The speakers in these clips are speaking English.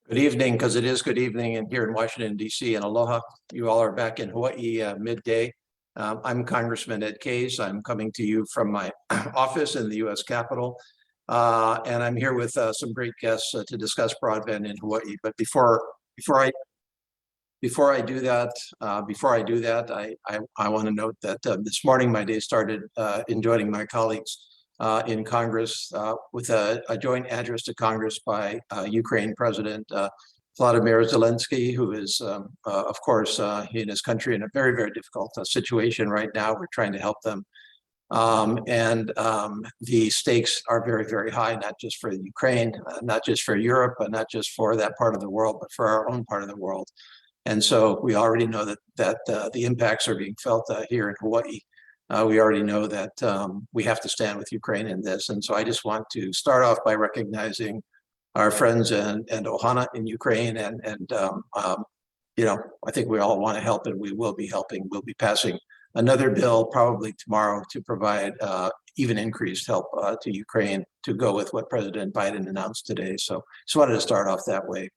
Good evening, because it is good evening and here in Washington, D.C. and aloha. You all are back in Hawaii midday. I'm Congressman Ed Case. I'm coming to you from my office in the U.S. Capitol. And I'm here with some great guests to discuss broadband in Hawaii. But before I do that, I want to note that this morning my day started in joining my colleagues in Congress with a joint address to Congress by Ukraine President Vladimir Zelensky, who is, of course, he and his country in a very, very difficult situation right now. We're trying to help them. The stakes are very, very high, not just for Ukraine, not just for Europe, but not just for that part of the world, but for our own part of the world. And so we already know that the impacts are being felt here in Hawaii. We already know that we have to stand with Ukraine in this. And so I just want to start off by recognizing our friends and Ohana in Ukraine. I think we all want to help, and we will be helping. We'll be passing another bill probably tomorrow to provide even increased help to Ukraine to go with what President Biden announced today. So just wanted to start off that way.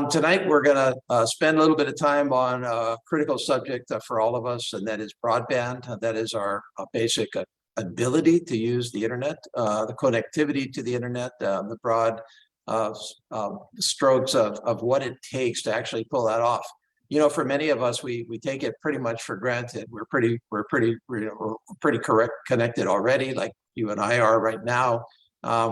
Tonight, we're going to spend a little bit of time on a critical subject for all of us, and that is broadband. That is our basic ability to use the internet, the connectivity to the internet, the broad strokes of what it takes to actually pull that off. You know, for many of us, we take it pretty much for granted. We're pretty connected already, like you and I are right now.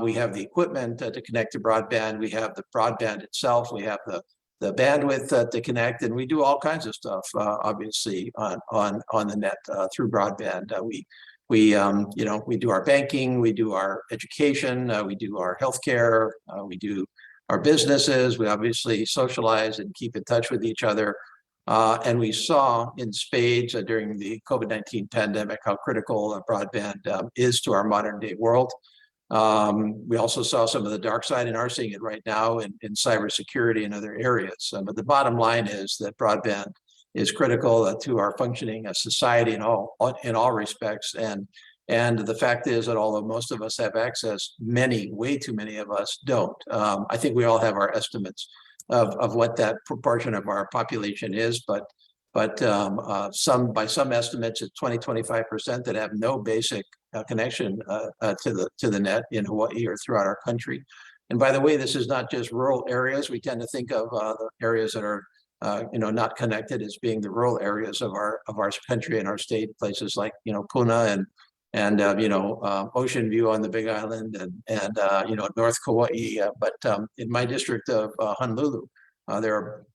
We have the equipment to connect to broadband. We have the broadband itself. We have the bandwidth to connect, and we do all kinds of stuff, obviously, on the net through broadband. We do our banking, we do our education, we do our healthcare, we do our businesses. We obviously socialize and keep in touch with each other. And we saw in spades during the COVID-19 pandemic how critical broadband is to our modern day world. We also saw some of the dark side and are seeing it right now in cybersecurity and other areas. But the bottom line is that broadband is critical to our functioning as society in all respects. And the fact is that although most of us have access, way too many of us don't. I think we all have our estimates of what that proportion of our population is, but by some estimates, it's 20–25% that have no basic connection to the net in Hawaii or throughout our country. And by the way, this is not just rural areas. We tend to think of the areas that are not connected as being the rural areas of our country and our state, places like Puna and Ocean View on the Big Island and North Kauai. But in my district of Honolulu, there are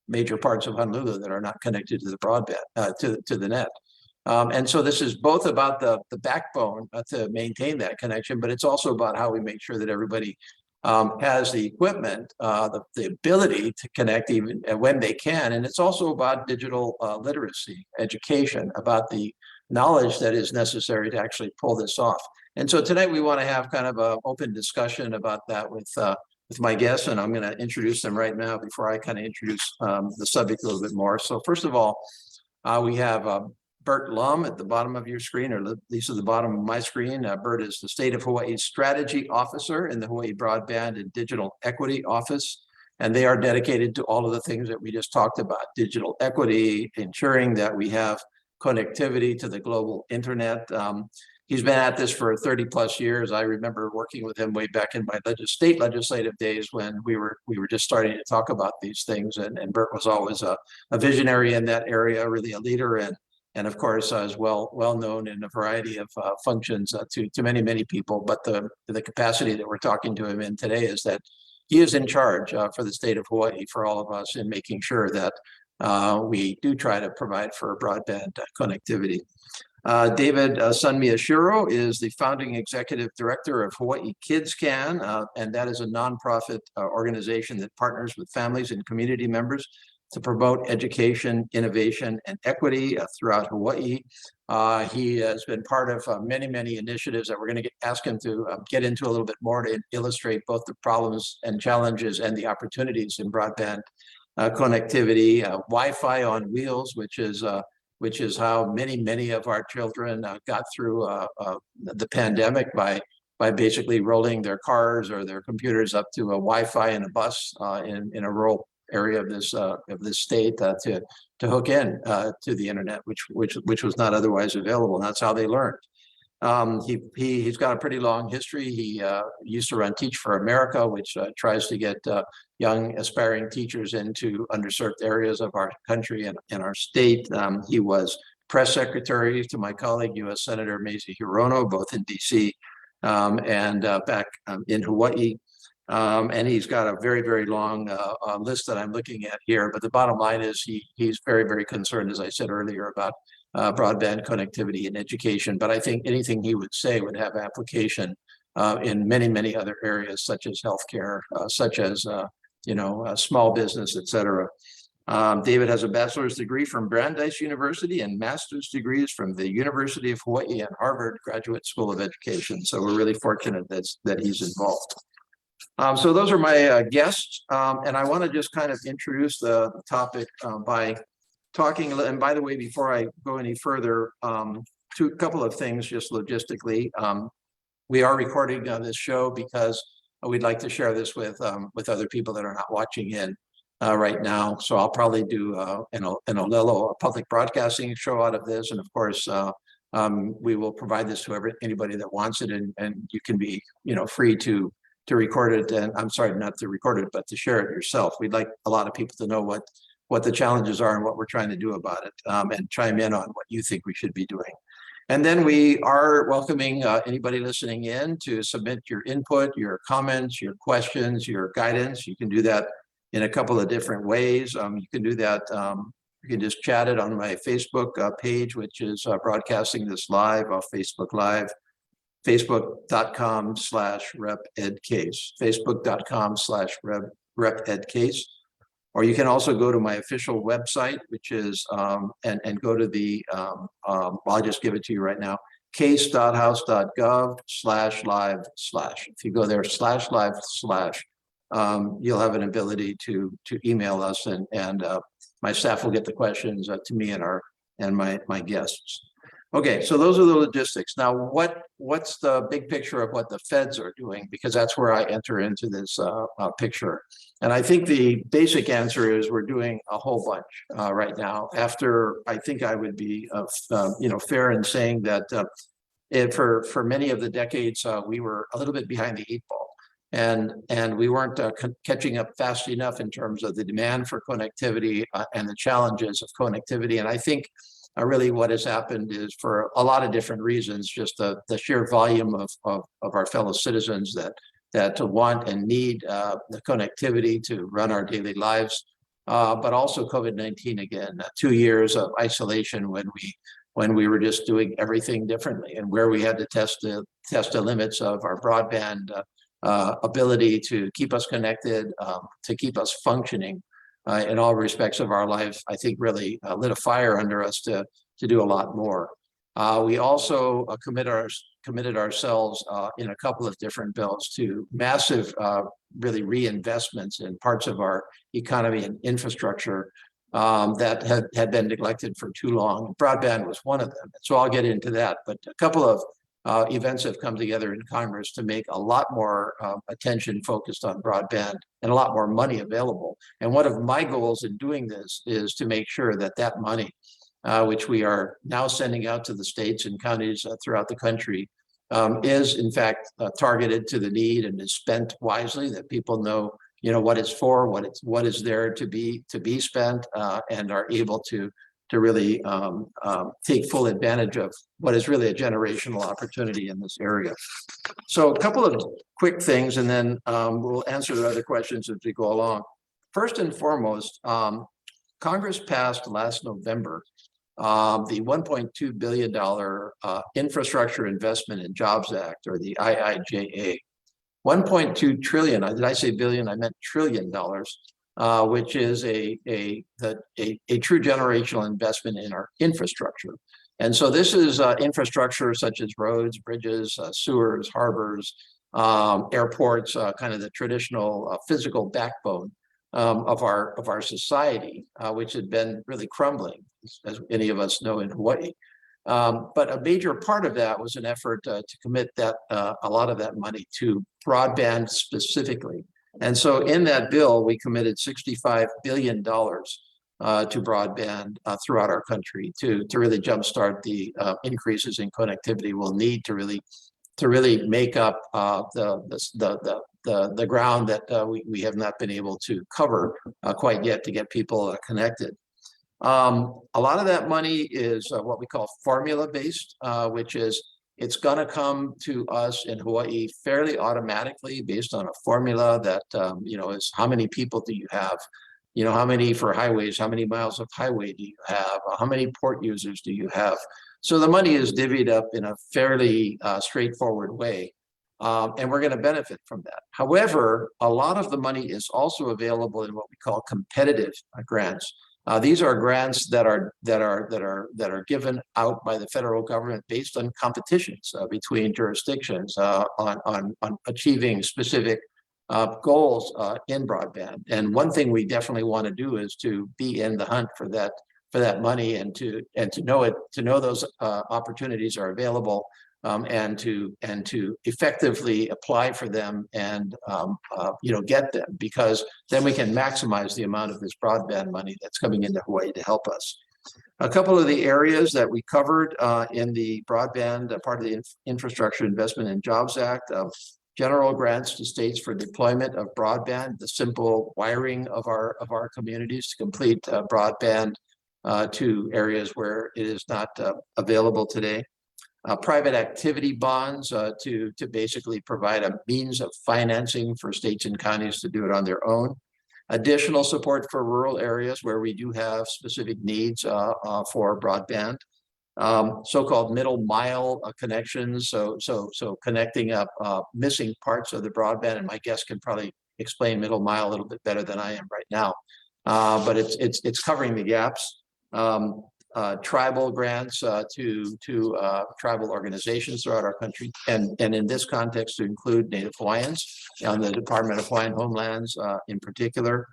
major parts of Honolulu that are not connected to the broadband, to the net. And so this is both about the backbone to maintain that connection, but it's also about how we make sure that everybody has the equipment, the ability to connect even when they can. And it's also about digital literacy, education, about the knowledge that is necessary to actually pull this off. And so tonight we want to have kind of an open discussion about that with my guests, and I'm going to introduce them right now before I kind of introduce the subject a little bit more. So first of all, we have Burt at the bottom of your screen, or at least at the bottom of my screen. Burt is the State of Hawaii Strategy Officer in the Hawaii Broadband and Digital Equity Office, and they are dedicated to all of the things that we just talked about: digital equity, ensuring that we have connectivity to the global internet. He's been at this for 30+ years. I remember working with him way back in my state legislative days when we were just starting to talk about these things. And Burt was always a visionary in that area, really a leader, and of course is well known in a variety of functions to many people. But the capacity that we're talking to him in today is that he is in charge for the state of Hawaii, for all of us, in making sure that we do try to provide for broadband connectivity. David Sun-Miyashiro is the founding executive director of Hawaii Kids Can, and that is a nonprofit organization that partners with families and community members to promote education, innovation, and equity throughout Hawaii. He has been part of many initiatives that we're going to ask him to get into a little bit more to illustrate both the problems and challenges and the opportunities in broadband connectivity. Wi-Fi on wheels, which is how many of our children got through the pandemic by by basically rolling their cars or their computers up to a Wi-Fi in a bus in a rural area of this state to hook in to the internet, which was not otherwise available. And that's how they learned. He's got a pretty long history. He used to run Teach for America, which tries to get young aspiring teachers into underserved areas of our country and our state. He was press secretary to my colleague, U.S. Senator Mazie Hirono, both in D.C. And back in Hawaii. And he's got a very, very long list that I'm looking at here. But the bottom line is he's very, very concerned, as I said earlier, about broadband connectivity in education. But I think anything he would say would have application in many, many other areas, such as healthcare, such as small business, et cetera. David has a bachelor's degree from Brandeis University and master's degrees from the University of Hawaii and Harvard Graduate School of Education. So we're really fortunate that he's involved. So those are my guests. And I want to just kind of introduce the topic by talking, and by the way, before I go any further, a couple of things just logistically. We are recording this show because we'd like to share this with other people that are not watching in right now. So I'll probably do an Olelo, a public broadcasting show out of this. And of course, we will provide this to anybody that wants it, and you can be free to record it. And I'm sorry, not to record it, but to share it yourself. We'd like a lot of people to know what the challenges are and what we're trying to do about it, and chime in on what you think we should be doing. And then we are welcoming anybody listening in to submit your input, your comments, your questions, your guidance. You can do that in a couple of different ways. You can do that, you can just chat it on my Facebook page, which is broadcasting this live off Facebook Live, facebook.com/repedcase, facebook.com/repedcase. Or you can also go to my official website, which is, and go to the, I'll just give it to you right now, case.house.gov/live/. If you go there /live/, you'll have an ability to email us, and my staff will get the questions to me and my guests. Okay, so those are the logistics. Now, what's the big picture of what the feds are doing? Because that's where I enter into this picture. And I think the basic answer is we're doing a whole bunch right now. After, I think I would be fair in saying that for many of the decades, we were a little bit behind the 8 ball. And we weren't catching up fast enough in terms of the demand for connectivity and the challenges of connectivity. And I think really what has happened is, for a lot of different reasons, just the sheer volume of our fellow citizens that want and need the connectivity to run our daily lives, but also COVID-19 again, 2 years of isolation when we were just doing everything differently, and where we had to test the limits of our broadband ability to keep us connected, to keep us functioning in all respects of our life. I think really lit a fire under us to do a lot more. We also committed ourselves in a couple of different bills to massive really reinvestments in parts of our economy and infrastructure that had been neglected for too long. Broadband was one of them. So I'll get into that. But a couple of events have come together in Congress to make a lot more attention focused on broadband and a lot more money available. And one of my goals in doing this is to make sure that money, which we are now sending out to the states and counties throughout the country, is in fact targeted to the need and is spent wisely, that people know what it's for, what is there to be spent, and are able to really take full advantage of what is really a generational opportunity in this area. So a couple of quick things, and then we'll answer the other questions as we go along. First and foremost, Congress passed last November the $1.2 billion Infrastructure Investment and Jobs Act, or the IIJA. 1.2 trillion, did I say billion? I meant $1 trillion. Which is a true generational investment in our infrastructure. And so this is infrastructure such as roads, bridges, sewers, harbors, airports, kind of the traditional physical backbone of our society, which had been really crumbling, as any of us know, in Hawaii. But a major part of that was an effort to commit that a lot of that money to broadband specifically. And so in that bill, we committed $65 billion to broadband throughout our country to really jumpstart the increases in connectivity we'll need to really make up the ground that we have not been able to cover quite yet to get people connected. A lot of that money is what we call formula-based, which is it's going to come to us in Hawaii fairly automatically based on a formula that, is how many people do you have? How many for highways? How many miles of highway do you have? How many port users do you have? So the money is divvied up in a fairly straightforward way. And we're going to benefit from that. However, a lot of the money is also available in what we call competitive grants. These are grants that are given out by the federal government based on competitions between jurisdictions on achieving specific goals in broadband. And one thing we definitely want to do is to be in the hunt for that money and to know those opportunities are available. And to effectively apply for them and get them, because then we can maximize the amount of this broadband money that's coming into Hawaii to help us. A couple of the areas that we covered in the broadband part of the Infrastructure Investment and Jobs Act, general grants to states for deployment of broadband, the simple wiring of our communities to complete broadband to areas where it is not available today. Private activity bonds to basically provide a means of financing for states and counties to do it on their own. Additional support for rural areas where we do have specific needs for broadband. So-called middle mile connections, so connecting up missing parts of the broadband, and my guest can probably explain middle mile a little bit better than I am right now. But it's covering the gaps. Tribal grants to tribal organizations throughout our country, and in this context to include Native Hawaiians and the Department of Hawaiian Homelands in particular,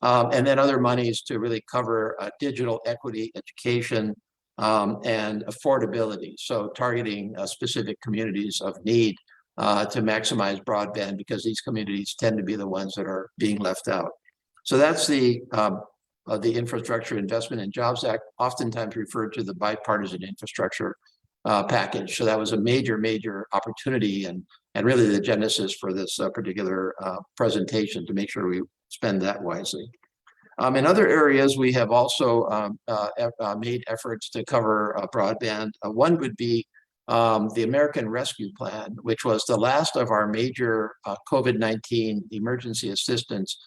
and then other monies to really cover digital equity, education, and affordability. So targeting specific communities of need to maximize broadband, because these communities tend to be the ones that are being left out. So that's the Infrastructure Investment and Jobs Act, oftentimes referred to the bipartisan infrastructure package. So that was a major opportunity and really the genesis for this particular presentation, to make sure we spend that wisely. In other areas, we have also made efforts to cover broadband. One would be the American Rescue Plan, which was the last of our major COVID-19 emergency assistance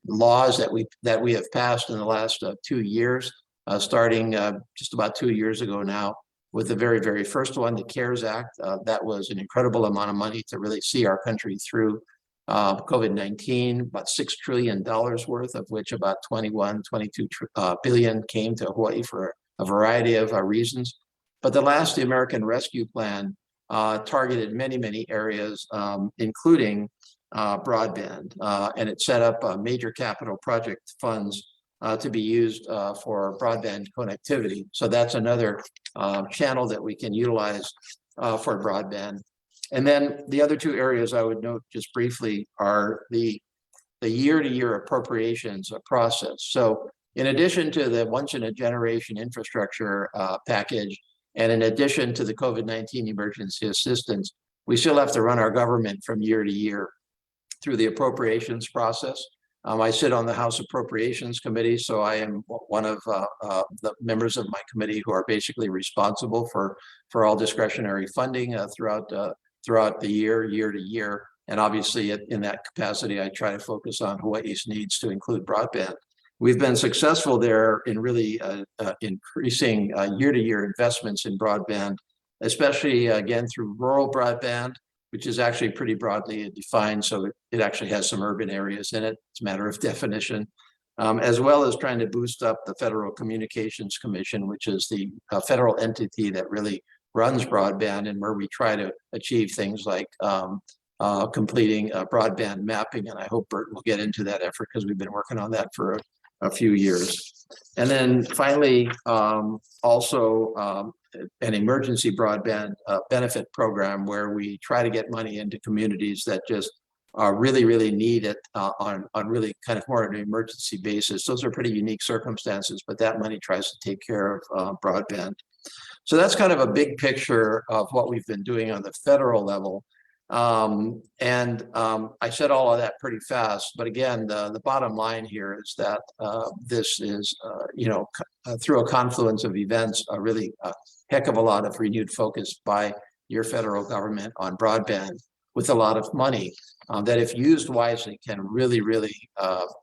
laws that we have passed in the last 2 years, starting just about 2 years ago now, with the very first one, the CARES Act. That was an incredible amount of money to really see our country through COVID-19, about $6 trillion worth, of which about 22 billion came to Hawaii for a variety of reasons. But the last, the American Rescue Plan, targeted many areas, including broadband, and it set up major capital project funds to be used for broadband connectivity. So that's another channel that we can utilize for broadband. And then the other two areas I would note just briefly are the year-to-year appropriations process. So in addition to the once-in-a-generation infrastructure package, and in addition to the COVID-19 emergency assistance, we still have to run our government from year to year through the appropriations process. I sit on the House Appropriations Committee, so I am one of the members of my committee who are basically responsible for all discretionary funding throughout the year to year. And obviously in that capacity, I try to focus on Hawaii's needs to include broadband. We've been successful there in really increasing year-to-year investments in broadband, especially again through rural broadband, which is actually pretty broadly defined. So it actually has some urban areas in it. It's a matter of definition, as well as trying to boost up the Federal Communications Commission, which is the federal entity that really runs broadband, and where we try to achieve things like completing broadband mapping. And I hope Burt will get into that effort, because we've been working on that for a few years. And then finally, also an emergency broadband benefit program where we try to get money into communities that just really, really need it on really kind of more of an emergency basis. Those are pretty unique circumstances, but that money tries to take care of broadband. So that's kind of a big picture of what we've been doing on the federal level. I said all of that pretty fast, but again, the bottom line here is that this is, through a confluence of events, a really heck of a lot of renewed focus by your federal government on broadband with a lot of money that, if used wisely, can really, really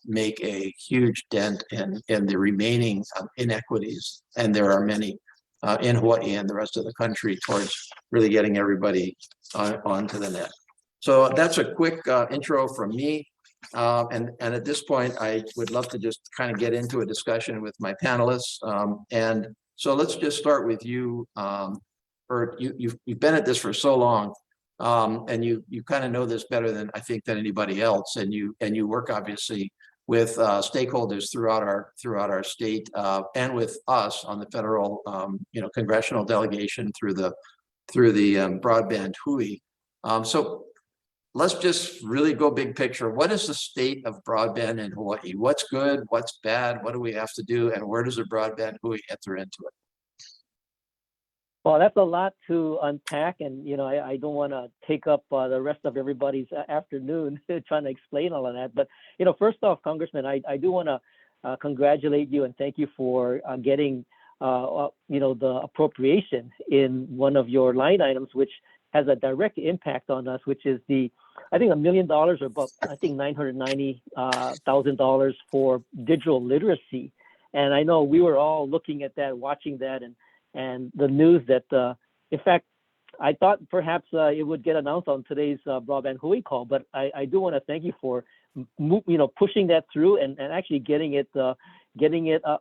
make a huge dent in the remaining inequities, and there are many in Hawaii and the rest of the country, towards really getting everybody onto the net. So that's a quick intro from me. And at this point, I would love to just kind of get into a discussion with my panelists. And so let's just start with you, Burt. You've been at this for so long, and you kind of know this better than I think than anybody else. And you work obviously with stakeholders throughout our state, and with us on the federal congressional delegation through the broadband hui. So let's just really go big picture. What is the state of broadband in Hawaii? What's good? What's bad? What do we have to do? And where does a broadband hui enter into it? Well, that's a lot to unpack, and I don't want to take up the rest of everybody's afternoon trying to explain all of that. But first off, Congressman, I do want to congratulate you and thank you for getting the appropriation in one of your line items, which has a direct impact on us, which is I think $1 million, or about $990,000 for digital literacy. And I know we were all looking at that, watching that, and the news that, in fact, I thought perhaps it would get announced on today's broadband hui call, but I do want to thank you for pushing that through and actually getting it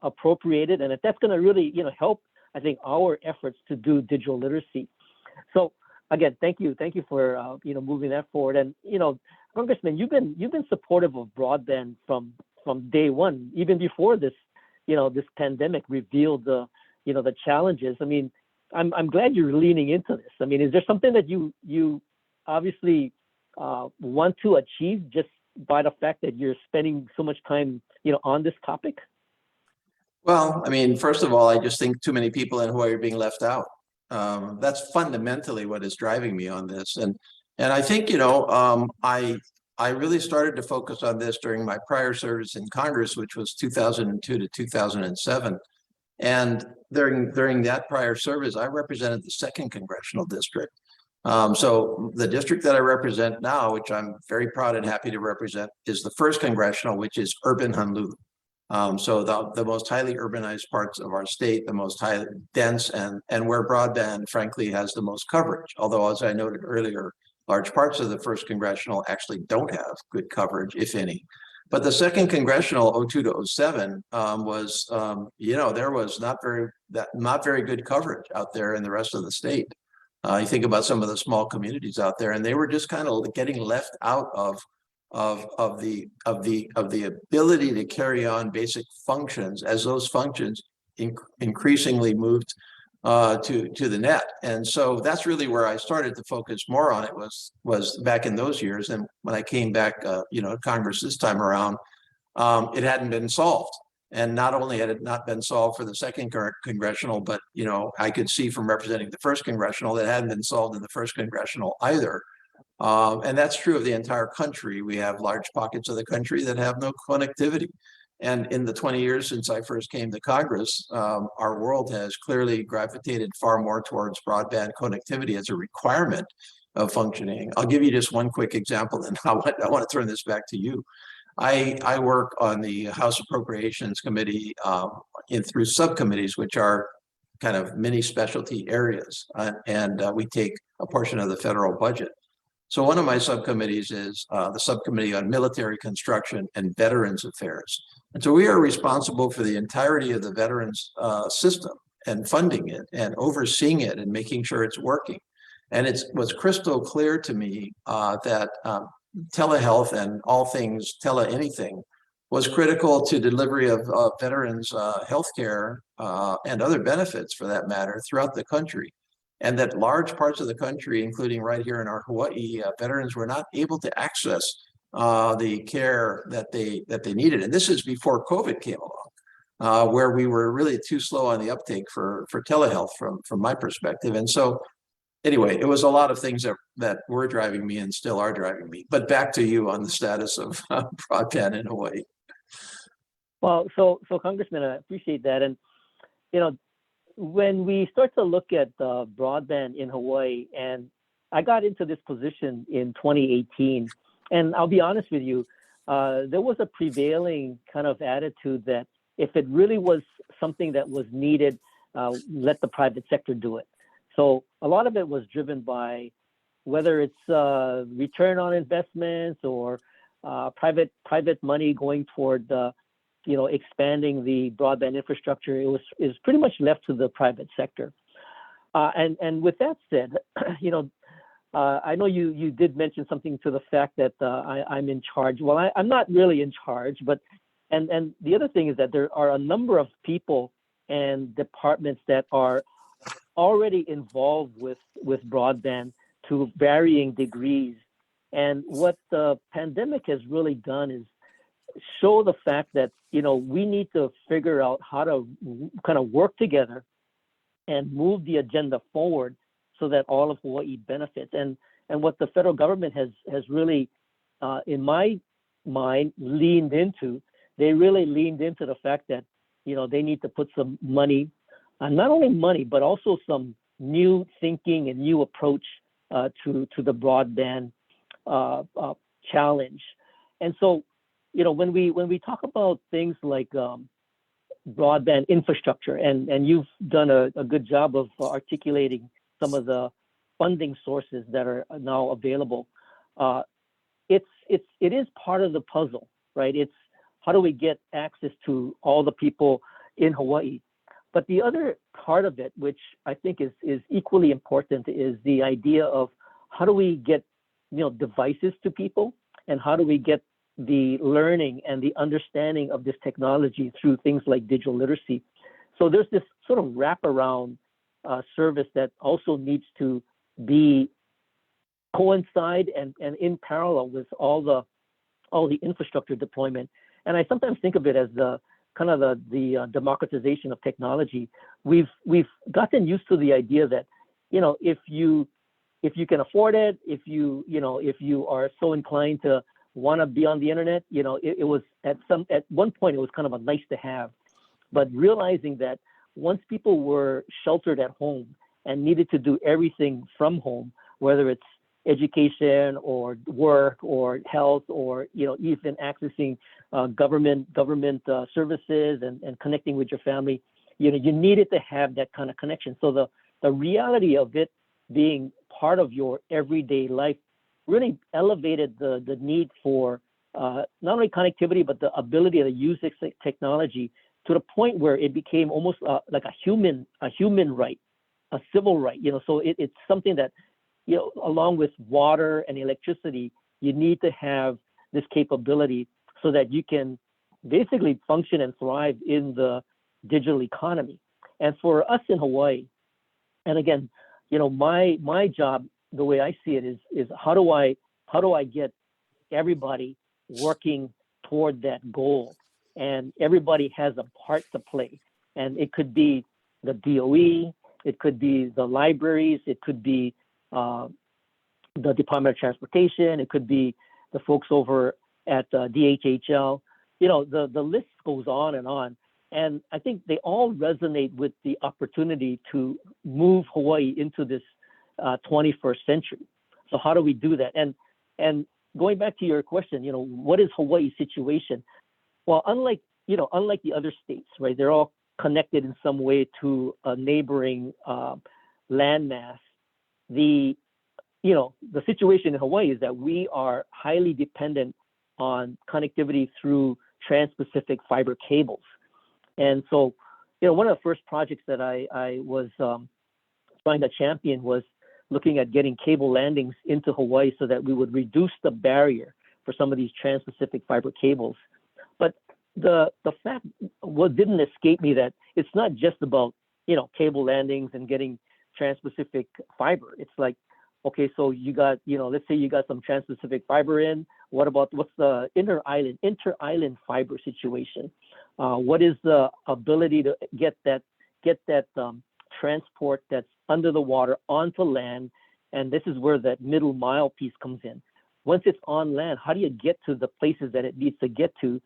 appropriated, and that's going to really help, I think, our efforts to do digital literacy. So again, thank you for moving that forward. And Congressman, you've been supportive of broadband from day one, even before this this pandemic revealed the challenges. I mean, I'm glad you're leaning into this. I mean, is there something that you obviously want to achieve just by the fact that you're spending so much time, on this topic? Well, I mean, first of all, I just think too many people in Hawaii are being left out. That's fundamentally what is driving me on this. And I think, I really started to focus on this during my prior service in Congress, which was 2002 to 2007. And during that prior service, I represented the 2nd congressional district. So the district that I represent now, which I'm very proud and happy to represent, is the 1st congressional, which is urban Honolulu. So the most highly urbanized parts of our state, the most highly dense, and where broadband, frankly, has the most coverage. Although, as I noted earlier, large parts of the 1st congressional actually don't have good coverage, if any. But the 2nd congressional, 02 to 07, was, there was not very good coverage out there in the rest of the state. You think about some of the small communities out there, and they were just kind of getting left out of the ability to carry on basic functions as those functions increasingly moved to the net. And so that's really where I started to focus more on it, was back in those years. And when I came back, to Congress this time around, it hadn't been solved. And not only had it not been solved for the 2nd congressional, but I could see from representing the 1st congressional that it hadn't been solved in the 1st congressional either. And that's true of the entire country. We have large pockets of the country that have no connectivity. And in the 20 years since I first came to Congress, our world has clearly gravitated far more towards broadband connectivity as a requirement of functioning. I'll give you just one quick example, and I want to turn this back to you. I work on the House Appropriations Committee through subcommittees, which are kind of mini specialty areas, and we take a portion of the federal budget. So one of my subcommittees is the Subcommittee on Military Construction and Veterans Affairs. And so we are responsible for the entirety of the veterans system and funding it and overseeing it and making sure it's working. And it was crystal clear to me that telehealth and all things anything was critical to delivery of veterans healthcare and other benefits for that matter throughout the country. And that large parts of the country, including right here in our Hawaii, veterans were not able to access the care that they needed. And this is before COVID came along, where we were really too slow on the uptake for telehealth from my perspective. And so anyway, it was a lot of things that were driving me and still are driving me. But back to you on the status of broadband in Hawaii. Well, so Congressman, I appreciate that. And, you know, when we start to look at broadband in Hawaii, and I got into this position in 2018, and I'll be honest with you, there was a prevailing kind of attitude that if it really was something that was needed, let the private sector do it. So a lot of it was driven by whether it's return on investments or private money going toward expanding the broadband infrastructure. It was pretty much left to the private sector. And with that said, I know you did mention something to the fact that I'm in charge. Well, I'm not really in charge, but and the other thing is that there are a number of people and departments that are already involved with broadband to varying degrees. And what the pandemic has really done is show the fact that, we need to figure out how to kind of work together and move the agenda forward so that all of Hawaii benefits. And what the federal government has really, in my mind, leaned into, they really leaned into the fact that, they need to put some money, not only money, but also some new thinking and new approach to the broadband challenge. And so, when we talk about things like broadband infrastructure, and you've done a good job of articulating some of the funding sources that are now available, it is part of the puzzle, right? It's how do we get access to all the people in Hawaii? But the other part of it, which I think is equally important, is the idea of how do we get devices to people, and how do we get the learning and the understanding of this technology through things like digital literacy. So there's this sort of wraparound service that also needs to be coincide and in parallel with all the infrastructure deployment. And I sometimes think of it as the kind of the democratization of technology. We've gotten used to the idea that if you can afford it, if you are so inclined to want to be on the internet, it was at one point it was kind of a nice to have. But realizing that once people were sheltered at home and needed to do everything from home, whether it's education or work or health or even accessing government services and connecting with your family, you needed to have that kind of connection. So the reality of it being part of your everyday life really elevated the need for not only connectivity but the ability to use this technology to the point where it became almost like a human right, a civil right. So it's something that along with water and electricity, you need to have this capability so that you can basically function and thrive in the digital economy. And for us in Hawaii, and again, my job, the way I see it is how do I get everybody working toward that goal, and everybody has a part to play. And it could be the DOE, it could be the libraries, it could be the Department of Transportation, it could be the folks over at DHHL. The list goes on and on. And I think they all resonate with the opportunity to move Hawaii into this 21st century. So how do we do that? And going back to your question, what is Hawaii's situation? Well, unlike the other states, right? They're all connected in some way to a neighboring landmass. The situation in Hawaii is that we are highly dependent on connectivity through trans-Pacific fiber cables. And so, one of the first projects that I was trying to champion was looking at getting cable landings into Hawaii so that we would reduce the barrier for some of these trans-Pacific fiber cables. But the fact what didn't escape me that it's not just about cable landings and getting trans-Pacific fiber. It's like, okay, so you got let's say you got some trans-Pacific fiber in. What's the inter-island fiber situation? What is the ability to get that transport that's under the water onto land? And this is where that middle mile piece comes in. Once it's on land, how do you get to the places that it needs to get to?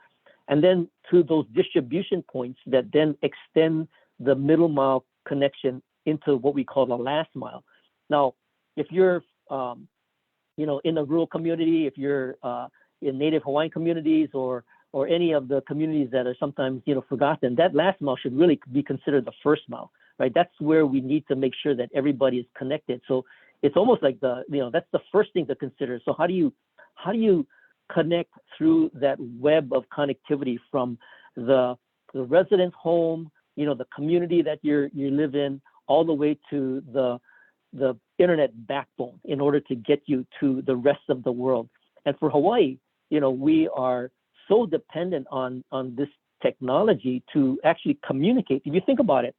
And then to those distribution points that then extend the middle mile connection into what we call the last mile. Now, if you're, in a rural community, if you're in Native Hawaiian communities or any of the communities that are sometimes, forgotten, that last mile should really be considered the first mile, right? That's where we need to make sure that everybody is connected. So it's almost like that's the first thing to consider. So how do you connect through that web of connectivity from the resident's home, the community that you live in, all the way to the internet backbone in order to get you to the rest of the world? And for Hawaii, we are so dependent on this technology to actually communicate. If you think about it,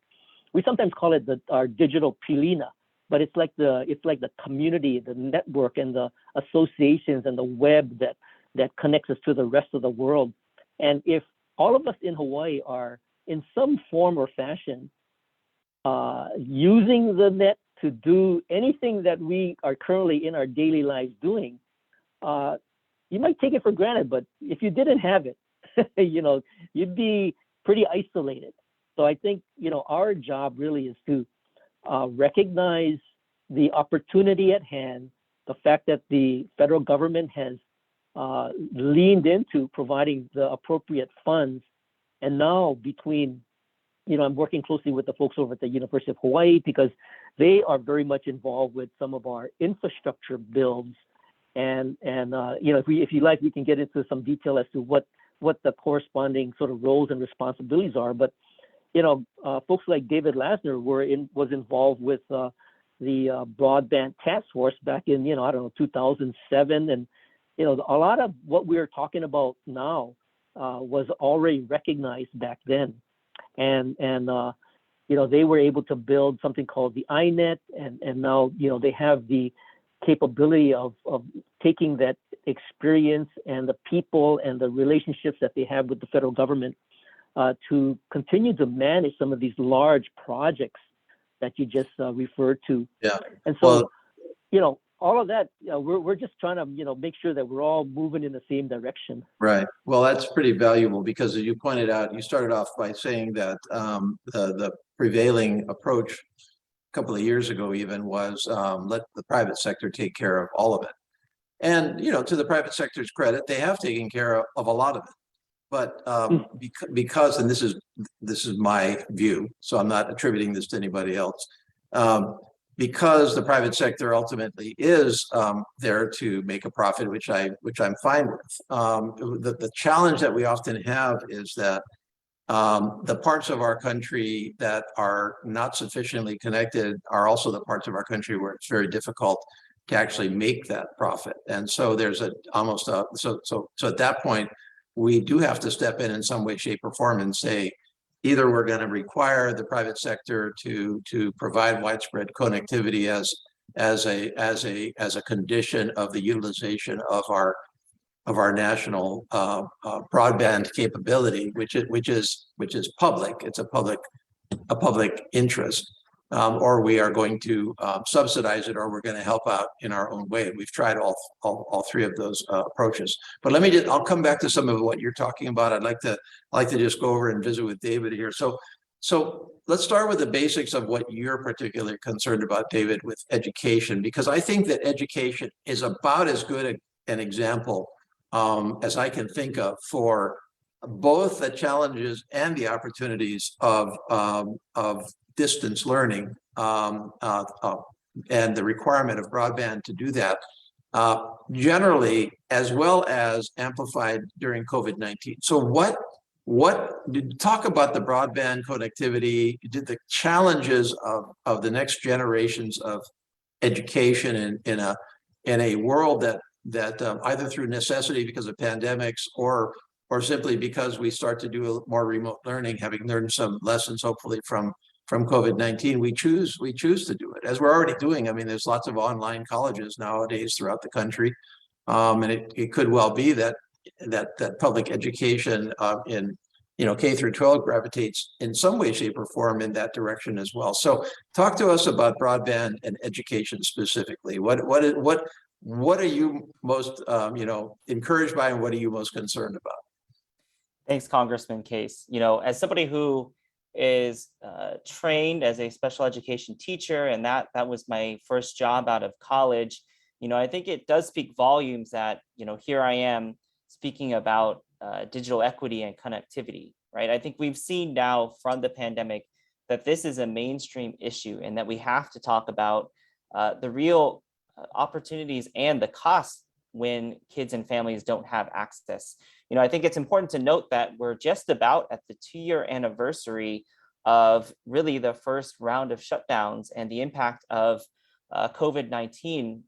we sometimes call it our digital pilina, but it's like the community, the network, and the associations and the web that connects us to the rest of the world. And if all of us in Hawaii are in some form or fashion using the net to do anything that we are currently in our daily lives doing, you might take it for granted, but if you didn't have it, you'd be pretty isolated. So I think, our job really is to recognize the opportunity at hand, the fact that the federal government has leaned into providing the appropriate funds. And now between, I'm working closely with the folks over at the University of Hawaii because they are very much involved with some of our infrastructure builds. And if you like, we can get into some detail as to what the corresponding sort of roles and responsibilities are. But folks like David Lasner was involved with the Broadband Task Force back in 2007, and a lot of what we're talking about now was already recognized back then, and they were able to build something called the iNet, and now they have the capability of taking that experience and the people and the relationships that they have with the federal government to continue to manage some of these large projects that you just referred to. Yeah. And so, all of that, we're just trying to, make sure that we're all moving in the same direction. Right. Well, that's pretty valuable because as you pointed out, you started off by saying that the prevailing approach a couple of years ago even was let the private sector take care of all of it. And, to the private sector's credit, they have taken care of a lot of it. But because, and this is my view, so I'm not attributing this to anybody else, because the private sector ultimately is there to make a profit, which I'm fine with. The challenge that we often have is that the parts of our country that are not sufficiently connected are also the parts of our country where it's very difficult to actually make that profit. And so there's so at that point, we do have to step in some way, shape, or form and say, either we're going to require the private sector to provide widespread connectivity as a condition of the utilization of our national broadband capability, which is public. It's a public interest. Or we are going to subsidize it, or we're going to help out in our own way. We've tried all three of those approaches. But I'll come back to some of what you're talking about. I'd like to just go over and visit with David here. So let's start with the basics of what you're particularly concerned about, David, with education, because I think that education is about as good an example as I can think of for both the challenges and the opportunities of distance learning and the requirement of broadband to do that generally, as well as amplified during COVID-19. So talk about the broadband connectivity, did the challenges of the next generations of education in a world that either through necessity because of pandemics or or simply because we start to do more remote learning, having learned some lessons, hopefully from COVID-19, we choose to do it, as we're already doing. I mean, there's lots of online colleges nowadays throughout the country, and it could well be that public education in K through 12 gravitates in some way, shape, or form in that direction as well. So, talk to us about broadband and education specifically. What are you most encouraged by, and what are you most concerned about? Thanks, Congressman Case. As somebody who is trained as a special education teacher, and that was my first job out of college, I think it does speak volumes that, here I am speaking about digital equity and connectivity, right? I think we've seen now from the pandemic that this is a mainstream issue, and that we have to talk about the real opportunities and the costs when kids and families don't have access. I think it's important to note that we're just about at the 2-year anniversary of really the first round of shutdowns and the impact of COVID-19.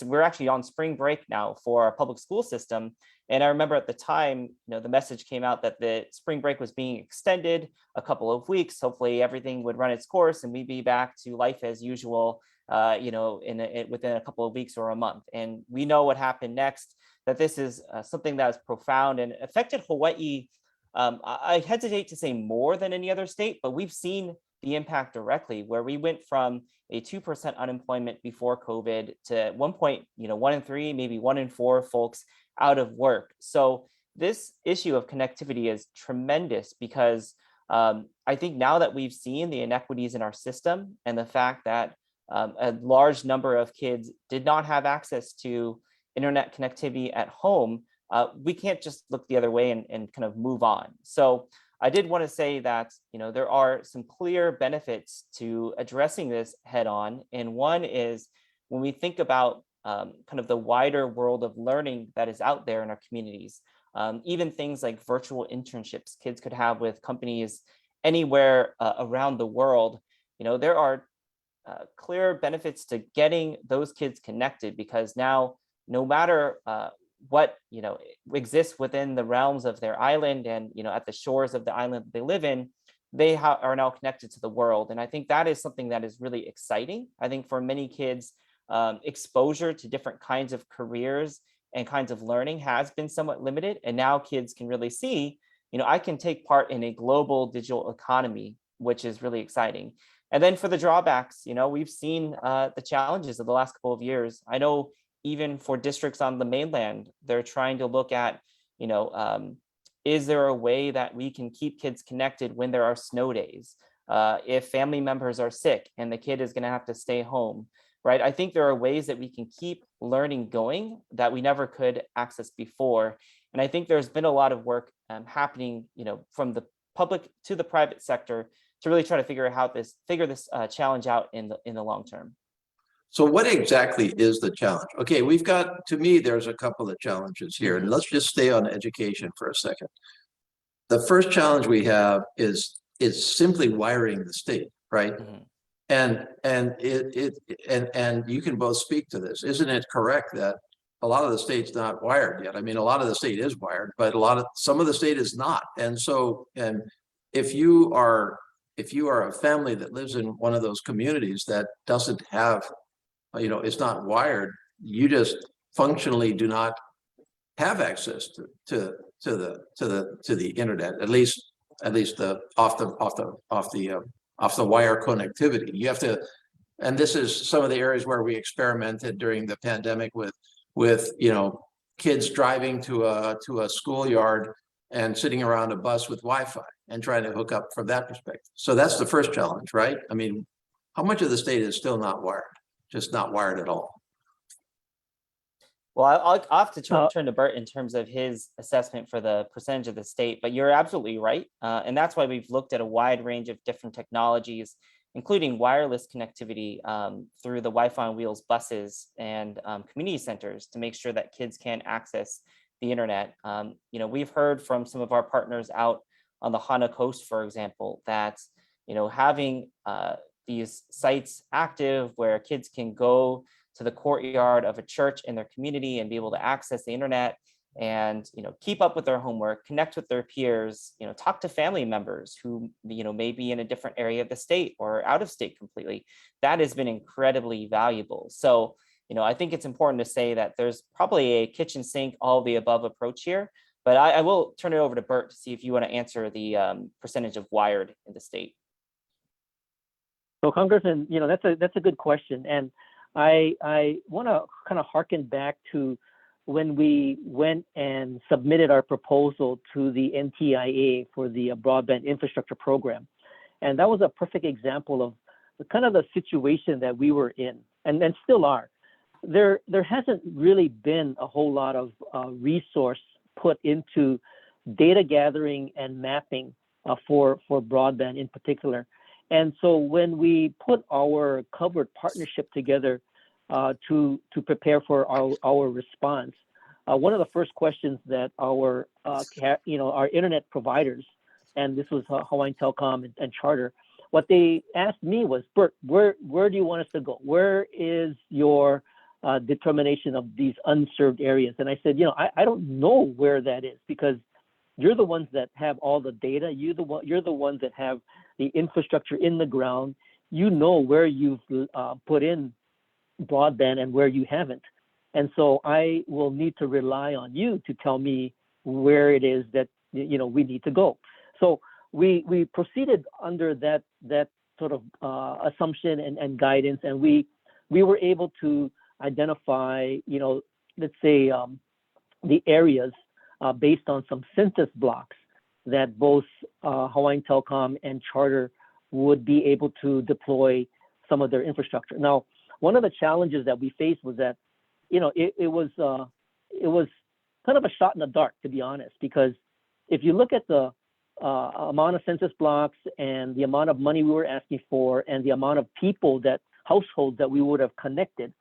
We're actually on spring break now for our public school system. And I remember at the time, the message came out that the spring break was being extended a couple of weeks. Hopefully everything would run its course and we'd be back to life as usual, within a couple of weeks or a month. And we know what happened next, that this is something that is profound and affected Hawaii. I hesitate to say more than any other state, but we've seen the impact directly, where we went from a 2% unemployment before COVID to at one point, 1 in 3, maybe 1 in 4 folks out of work. So this issue of connectivity is tremendous, because I think now that we've seen the inequities in our system and the fact that a large number of kids did not have access to internet connectivity at home, we can't just look the other way and kind of move on. So I did want to say that, there are some clear benefits to addressing this head on. And one is when we think about kind of the wider world of learning that is out there in our communities, even things like virtual internships kids could have with companies anywhere around the world. There are clear benefits to getting those kids connected, because now, no matter what exists within the realms of their island and at the shores of the island they live in, they are now connected to the world. And I think that is something that is really exciting. I think for many kids, exposure to different kinds of careers and kinds of learning has been somewhat limited, and now kids can really see, I can take part in a global digital economy, which is really exciting. And then for the drawbacks, we've seen the challenges of the last couple of years. I know even for districts on the mainland, they're trying to look at, is there a way that we can keep kids connected when there are snow days? If family members are sick and the kid is going to have to stay home, right? I think there are ways that we can keep learning going that we never could access before. And I think there's been a lot of work happening, from the public to the private sector to really try to figure this challenge out in the long term. So what exactly is the challenge? Okay, to me, there's a couple of challenges here, and let's just stay on education for a second. The first challenge we have is simply wiring the state, right? And you can both speak to this. Isn't it correct that a lot of the state's not wired yet? I mean, a lot of the state is wired, but some of the state is not. And so, if you are a family that lives in one of those communities that doesn't have, is not wired, you just functionally do not have access to the internet, at least the off the wire connectivity. You have to, and this is some of the areas where we experimented during the pandemic with kids driving to a schoolyard and sitting around a bus with Wi-Fi and trying to hook up from that perspective. So that's the first challenge, right? I mean, how much of the state is still not wired? Just not wired at all. Well, I'll have to turn to Burt in terms of his assessment for the percentage of the state, but you're absolutely right. And that's why we've looked at a wide range of different technologies, including wireless connectivity through the Wi-Fi on Wheels buses and community centers, to make sure that kids can access the internet. We've heard from some of our partners out on the Hana Coast, for example, that having these sites active where kids can go to the courtyard of a church in their community and be able to access the internet and keep up with their homework, connect with their peers, talk to family members who may be in a different area of the state or out of state completely. That has been incredibly valuable. So I think it's important to say that there's probably a kitchen sink, all the above approach here, but I will turn it over to Burt to see if you want to answer the percentage of wired in the state. So Congressman, that's a good question, and I want to kind of harken back to when we went and submitted our proposal to the NTIA for the broadband infrastructure program, and that was a perfect example of the situation that we were in, and still are. There hasn't really been a whole lot of resource put into data gathering and mapping for broadband in particular. And so when we put our covered partnership together to prepare for our response, one of the first questions that our internet providers, and this was Hawaiian Telecom and Charter, what they asked me was, Burt, where do you want us to go? Where is your determination of these unserved areas? And I said, I don't know where that is, because you're the ones that have all the data. You're the ones that have the infrastructure in the ground. You know where you've put in broadband and where you haven't. And so I will need to rely on you to tell me where it is that we need to go. So we proceeded under that sort of assumption and guidance, and we were able to identify, let's say the areas based on some census blocks that both Hawaiian Telecom and Charter would be able to deploy some of their infrastructure. Now, one of the challenges that we faced was that, it was kind of a shot in the dark, to be honest, because if you look at the amount of census blocks and the amount of money we were asking for and the amount of households that we would have connected,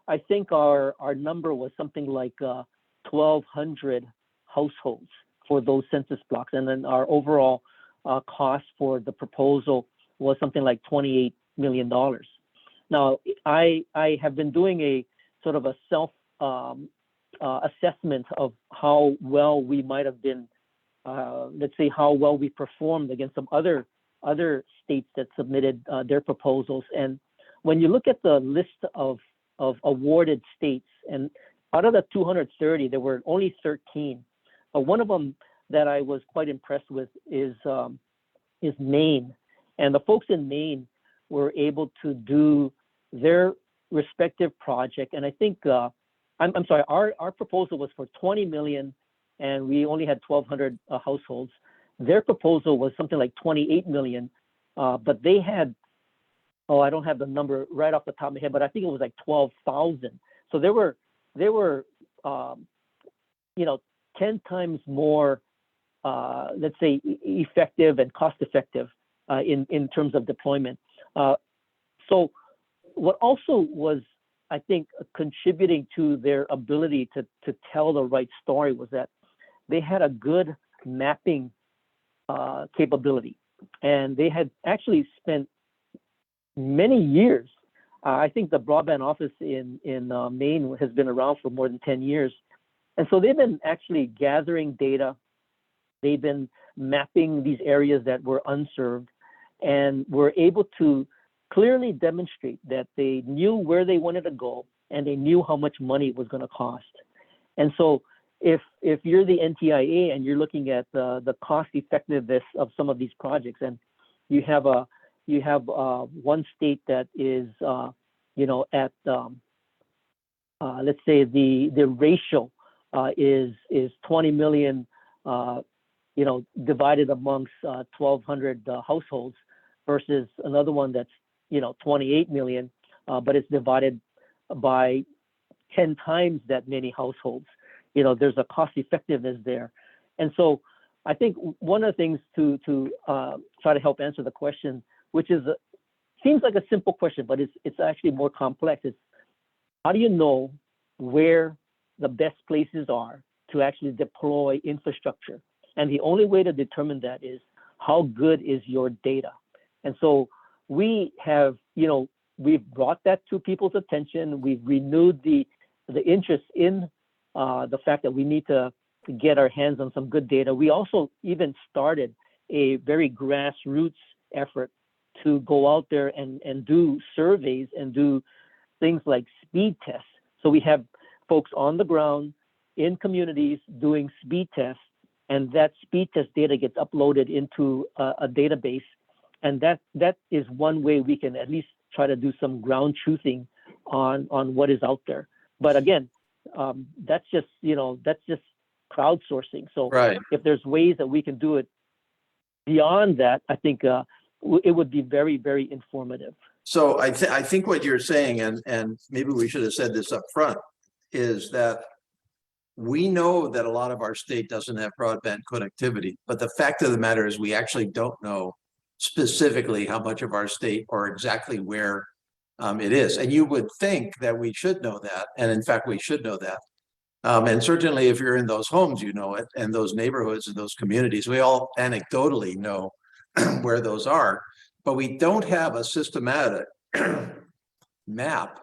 I think our number was something like 1,200 households for those census blocks. And then our overall cost for the proposal was something like $28 million. Now, I have been doing a sort of a self assessment of how well we might have been, let's say how well we performed against some other states that submitted their proposals. And when you look at the list of awarded states, and out of the 230, there were only 13. One of them that I was quite impressed with is Maine, and the folks in Maine were able to do their respective project. And I think I'm sorry, our proposal was for 20 million, and we only had 1,200 households. Their proposal was something like 28 million, but they had, I don't have the number right off the top of my head, but I think it was like 12,000. So they were 10 times more, let's say, effective and cost effective in terms of deployment. So what also was, I think, contributing to their ability to tell the right story was that they had a good mapping capability, and they had actually spent many years. I think the broadband office in Maine has been around for more than 10 years. And so they've been actually gathering data. They've been mapping these areas that were unserved, and were able to clearly demonstrate that they knew where they wanted to go, and they knew how much money it was going to cost. And so if you're the NTIA and you're looking at the cost effectiveness of some of these projects, and you have one state that is at let's say the ratio is 20 million divided amongst 1,200 households, versus another one that's 28 million, but it's divided by 10 times that many households. There's a cost effectiveness there. And so I think one of the things to try to help answer the question, which is seems like a simple question, but it's actually more complex. It's how do you know where the best places are to actually deploy infrastructure? And the only way to determine that is how good is your data. And so we have, we've brought that to people's attention. We've renewed the interest in the fact that we need to get our hands on some good data. We also even started a very grassroots effort to go out there and do surveys and do things like speed tests. So we have folks on the ground in communities doing speed tests, and that speed test data gets uploaded into a database. And that is one way we can at least try to do some ground truthing on what is out there. But again, that's just crowdsourcing. So Right. if there's ways that we can do it beyond that, I think it would be very, very informative. So I think what you're saying, and maybe we should have said this up front, is that we know that a lot of our state doesn't have broadband connectivity, but the fact of the matter is we actually don't know specifically how much of our state or exactly where it is. And you would think that we should know that. And in fact, we should know that. And certainly if you're in those homes, you know it, and those neighborhoods and those communities, we all anecdotally know where those are, but we don't have a systematic map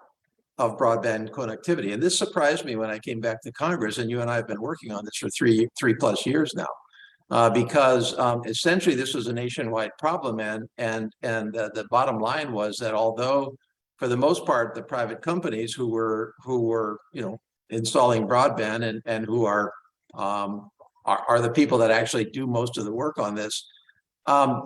of broadband connectivity. And this surprised me when I came back to Congress, and you and I have been working on this for three plus years now, because essentially this was a nationwide problem. And the bottom line was that although for the most part, the private companies who were installing broadband and who are the people that actually do most of the work on this,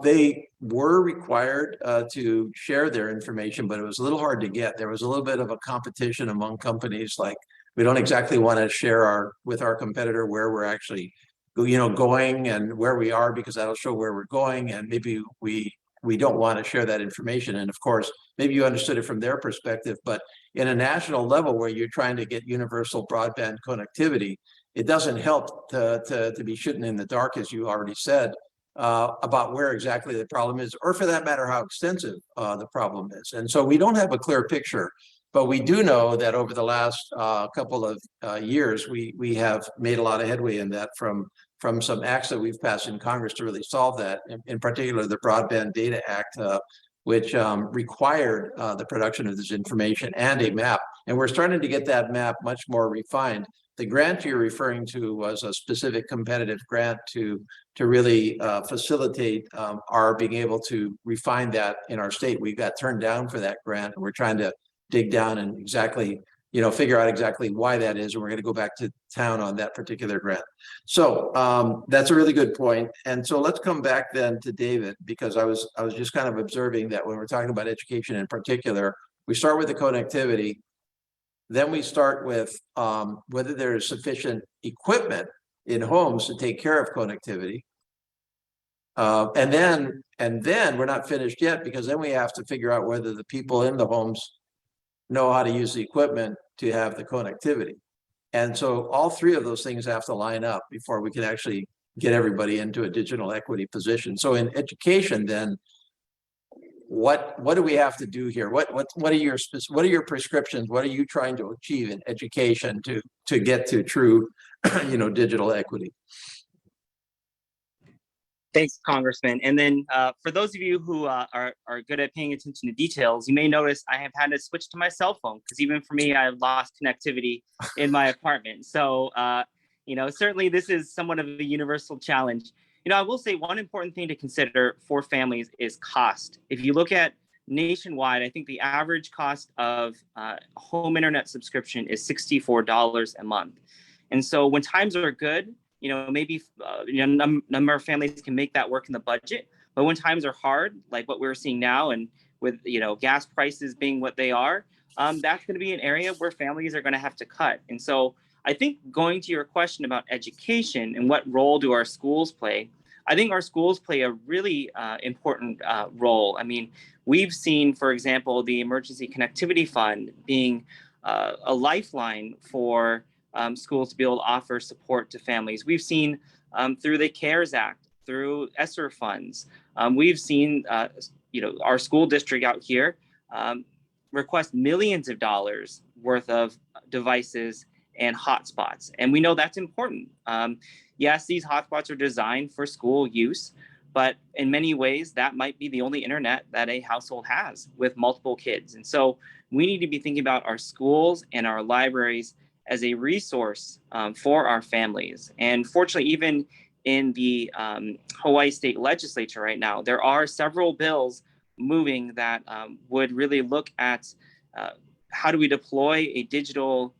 they were required to share their information, but it was a little hard to get. There was a little bit of a competition among companies. Like, we don't exactly want to share with our competitor where we're actually, going and where we are, because that'll show where we're going. And maybe we don't want to share that information. And of course, maybe you understood it from their perspective, but in a national level where you're trying to get universal broadband connectivity, it doesn't help to be shooting in the dark, as you already said, about where exactly the problem is, or for that matter, how extensive the problem is. And so we don't have a clear picture, but we do know that over the last couple of years, we have made a lot of headway in that from some acts that we've passed in Congress to really solve that, in particular the Broadband Data Act, which required the production of this information and a map. And we're starting to get that map much more refined. The grant you're referring to was a specific competitive grant to really facilitate our being able to refine that in our state. We got turned down for that grant, and we're trying to dig down and exactly, figure out exactly why that is. And we're going to go back to town on that particular grant. So that's a really good point. And so let's come back then to David, because I was just kind of observing that when we're talking about education in particular, we start with the connectivity. Then we start with whether there is sufficient equipment in homes to take care of connectivity. And then we're not finished yet, because then we have to figure out whether the people in the homes know how to use the equipment to have the connectivity. And so all three of those things have to line up before we can actually get everybody into a digital equity position. So in education, then, what do we have to do here? What are your prescriptions? What are you trying to achieve in education to get to true, digital equity? Thanks, Congressman. And then for those of you who are good at paying attention to details, you may notice I have had to switch to my cell phone, because even for me, I've lost connectivity in my apartment. So, certainly this is somewhat of a universal challenge. I will say one important thing to consider for families is cost. If you look at nationwide, I think the average cost of home internet subscription is $64 a month. And so when times are good, maybe number of families can make that work in the budget. But when times are hard, like what we're seeing now, and with gas prices being what they are, that's going to be an area where families are going to have to cut. And so I think, going to your question about education and what role do our schools play, I think our schools play a really important role. I mean, we've seen, for example, the Emergency Connectivity Fund being a lifeline for schools to be able to offer support to families. We've seen through the CARES Act, through ESSER funds, we've seen our school district out here request millions of dollars worth of devices and hotspots. And we know that's important. Yes, these hotspots are designed for school use, but in many ways, that might be the only internet that a household has with multiple kids. And so we need to be thinking about our schools and our libraries as a resource for our families. And fortunately, even in the Hawaii State Legislature right now, there are several bills moving that would really look at how do we deploy a digital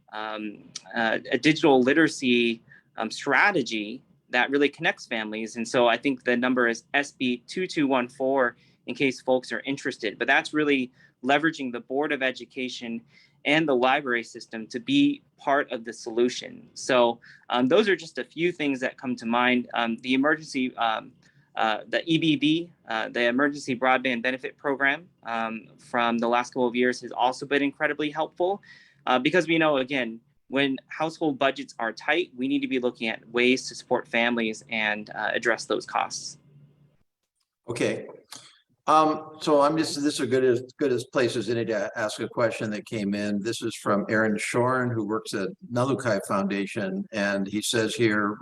literacy strategy that really connects families. And so I think the number is SB 2214 in case folks are interested. But that's really leveraging the Board of Education and the library system to be part of the solution. So those are just a few things that come to mind. The emergency, the EBB, the Emergency Broadband Benefit Program from the last couple of years has also been incredibly helpful because we know, again, when household budgets are tight, we need to be looking at ways to support families and address those costs. Okay. So this is a good as place as any to ask a question that came in. This is from Aaron Shorn, who works at Nalukai Foundation. And he says here,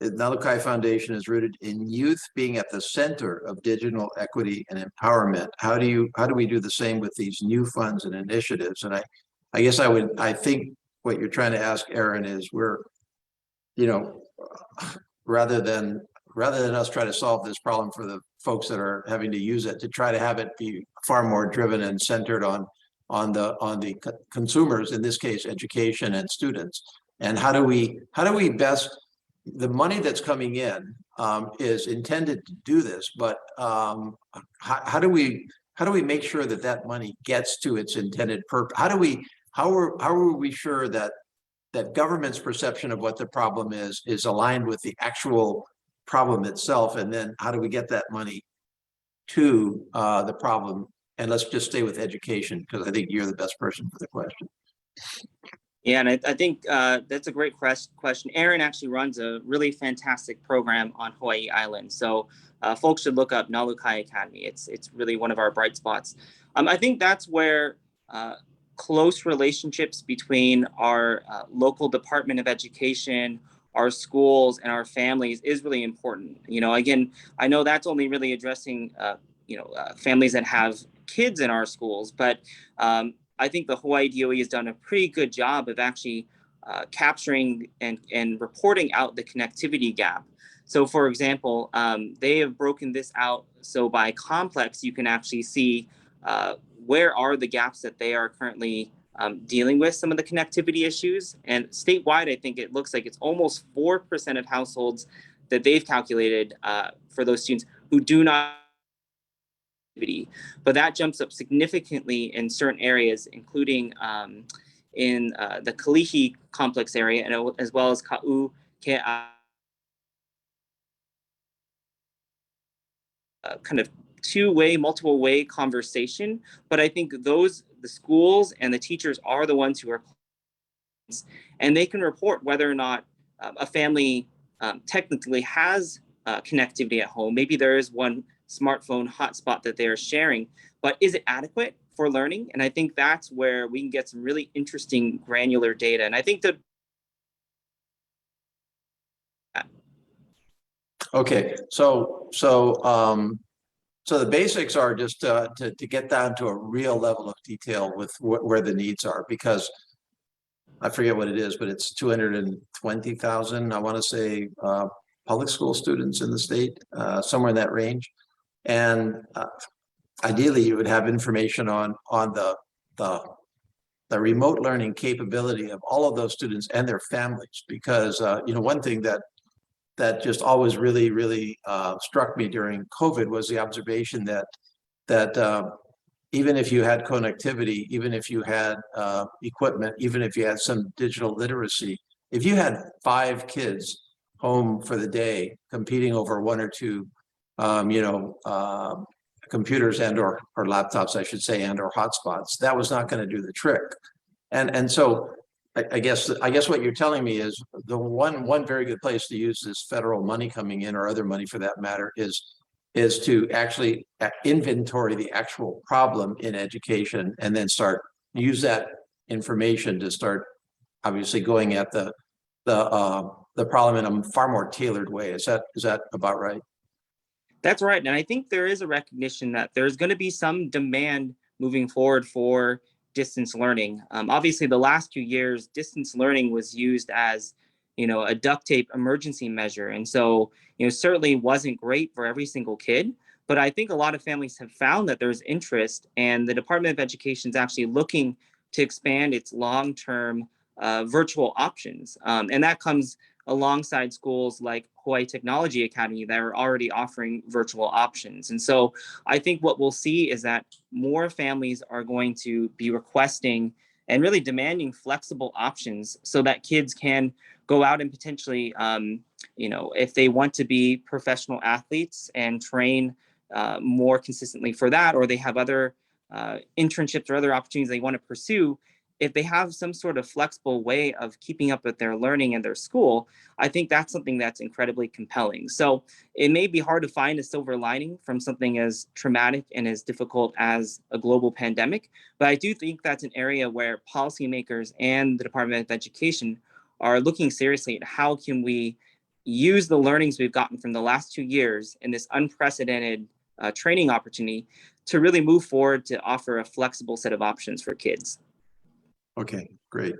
Nalukai Foundation is rooted in youth being at the center of digital equity and empowerment. How do we do the same with these new funds and initiatives? And I think what you're trying to ask, Aaron, is rather than us try to solve this problem for the folks that are having to use it, to try to have it be far more driven and centered on the consumers, in this case, education and students. And how do we best, the money that's coming in is intended to do this, but how do we make sure that money gets to its intended purpose? How are we sure that government's perception of what the problem is aligned with the actual problem itself? And then how do we get that money to the problem? And let's just stay with education, because I think you're the best person for the question. Yeah, and I think that's a great question. Aaron actually runs a really fantastic program on Hawaii Island. So folks should look up Nalukai Academy. It's really one of our bright spots. I think that's where close relationships between our local Department of Education, our schools, and our families is really important. Again, I know that's only really addressing, families that have kids in our schools, but I think the Hawaii DOE has done a pretty good job of actually capturing and reporting out the connectivity gap. So for example, they have broken this out. So by complex, you can actually see where are the gaps that they are currently dealing with some of the connectivity issues. And statewide, I think it looks like it's almost 4% of households that they've calculated for those students who do not. But that jumps up significantly in certain areas, including in the Kalihi complex area, and as well as Ka'u, Ke'a, kind of two-way, multiple-way conversation. But I think the schools and the teachers are the ones who are, and they can report whether or not a family technically has connectivity at home. Maybe there is one smartphone hotspot that they're sharing, but is it adequate for learning? And I think that's where we can get some really interesting granular data. And I think that. Okay, so the basics are just to get down to a real level of detail with where the needs are, because I forget what it is, but it's 220,000, I want to say, public school students in the state, somewhere in that range. And ideally, you would have information on the remote learning capability of all of those students and their families, because one thing that just always really struck me during COVID was the observation that even if you had connectivity, even if you had equipment, even if you had some digital literacy, if you had 5 kids home for the day competing over 1 or 2 computers or laptops, I should say, and or hotspots, that was not going to do the trick. And so I guess what you're telling me is the one very good place to use this federal money coming in, or other money for that matter, is to actually inventory the actual problem in education, and then use that information to start obviously going at the problem in a far more tailored way. Is that about right? That's right. And I think there is a recognition that there's going to be some demand moving forward for distance learning. Obviously, the last few years, distance learning was used as, a duct tape emergency measure. And so, certainly wasn't great for every single kid. But I think a lot of families have found that there's interest, and the Department of Education is actually looking to expand its long-term virtual options. And that comes alongside schools like Hawaii Technology Academy that are already offering virtual options. And so I think what we'll see is that more families are going to be requesting and really demanding flexible options so that kids can go out and potentially, if they want to be professional athletes and train more consistently for that, or they have other internships or other opportunities they want to pursue, if they have some sort of flexible way of keeping up with their learning and their school, I think that's something that's incredibly compelling. So it may be hard to find a silver lining from something as traumatic and as difficult as a global pandemic, but I do think that's an area where policymakers and the Department of Education are looking seriously at how can we use the learnings we've gotten from the last 2 years in this unprecedented training opportunity to really move forward to offer a flexible set of options for kids. Okay, great.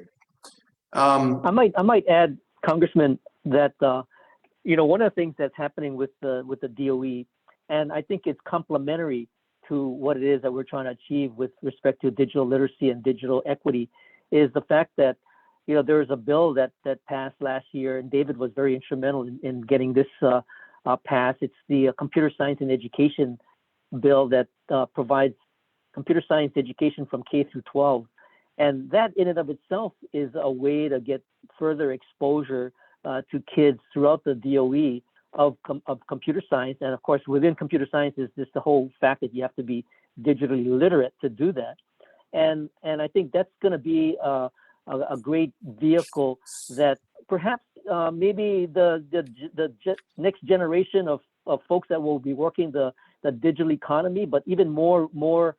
I might add, Congressman, that one of the things that's happening with the DOE, and I think it's complementary to what it is that we're trying to achieve with respect to digital literacy and digital equity, is the fact that there was a bill that passed last year, and David was very instrumental in getting this passed. It's the Computer Science and Education bill that provides computer science education from K through 12. And that in and of itself is a way to get further exposure to kids throughout the DOE of computer science. And of course, within computer science is just the whole fact that you have to be digitally literate to do that. And I think that's going to be a great vehicle that perhaps maybe the next generation of folks that will be working the digital economy, but even more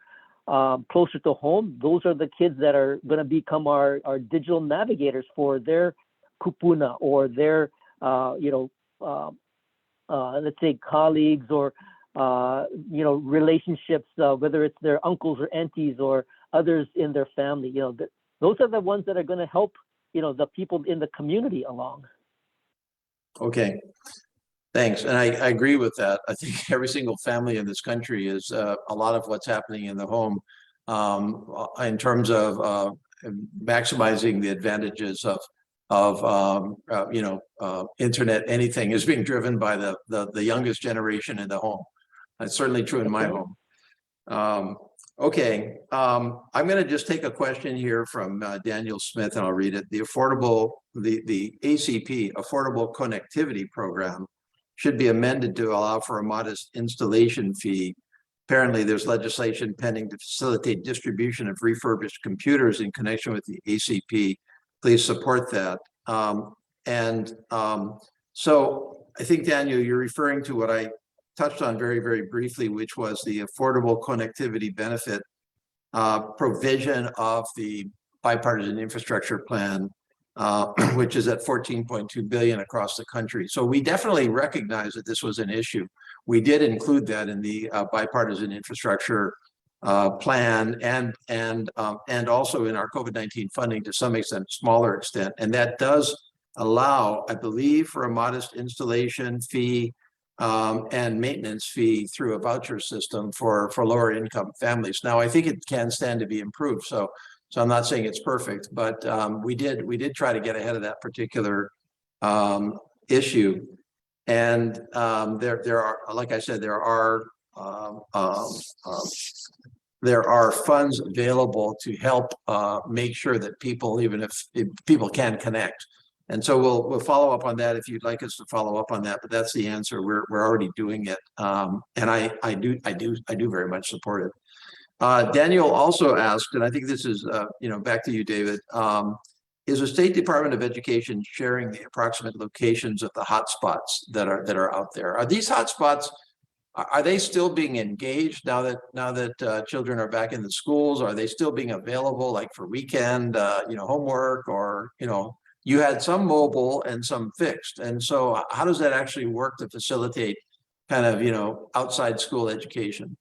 closer to home, those are the kids that are going to become our digital navigators for their kupuna or their, let's say colleagues or, relationships, whether it's their uncles or aunties or others in their family. Those are the ones that are going to help, the people in the community along. Okay, thanks. And I agree with that. I think every single family in this country is a lot of what's happening in the home in terms of maximizing the advantages of internet. Anything is being driven by the youngest generation in the home. That's certainly true in my home. Okay, I'm going to just take a question here from Daniel Smith, and I'll read it. The ACP, Affordable Connectivity Program, should be amended to allow for a modest installation fee. Apparently, there's legislation pending to facilitate distribution of refurbished computers in connection with the ACP. Please support that. So I think, Daniel, you're referring to what I touched on very, very briefly, which was the Affordable Connectivity Benefit provision of the Bipartisan Infrastructure Plan, which is at $14.2 billion across the country. So we definitely recognize that this was an issue. We did include that in the Bipartisan Infrastructure Plan and also in our COVID-19 funding to some extent, smaller extent. And that does allow, I believe, for a modest installation fee and maintenance fee through a voucher system for lower income families. Now, I think it can stand to be improved. So I'm not saying it's perfect, but we did try to get ahead of that particular issue. And there are, like I said, there are funds available to help make sure that people, even if people can connect. And so we'll follow up on that if you'd like us to follow up on that. But that's the answer. We're already doing it, and I do very much support it. Daniel also asked, and I think this is back to you, David. Is the State Department of Education sharing the approximate locations of the hotspots that are out there? Are these hotspots, are they still being engaged now that children are back in the schools? Are they still being available, like for weekend homework, or you had some mobile and some fixed? And so how does that actually work to facilitate kind of outside school education?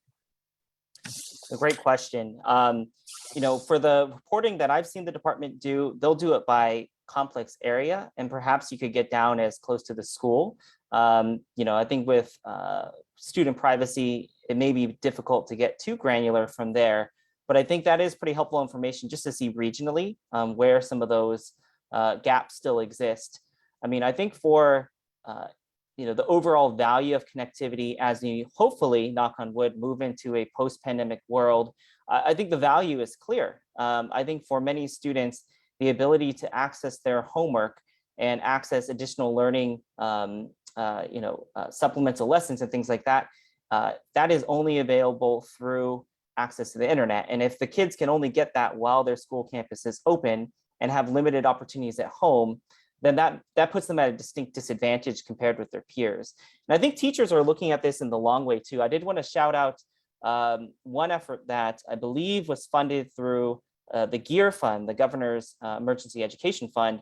A great question. For the reporting that I've seen the department do, they'll do it by complex area, and perhaps you could get down as close to the school. I think with student privacy, it may be difficult to get too granular from there, but I think that is pretty helpful information just to see regionally where some of those gaps still exist. I mean, I think for the overall value of connectivity as we hopefully, knock on wood, move into a post-pandemic world, I think the value is clear. I think for many students, the ability to access their homework and access additional learning, supplemental lessons and things like that, that is only available through access to the internet. And if the kids can only get that while their school campus is open and have limited opportunities at home, then that puts them at a distinct disadvantage compared with their peers. And I think teachers are looking at this in the long way too. I did want to shout out one effort that I believe was funded through the GEAR Fund, the Governor's Emergency Education Fund.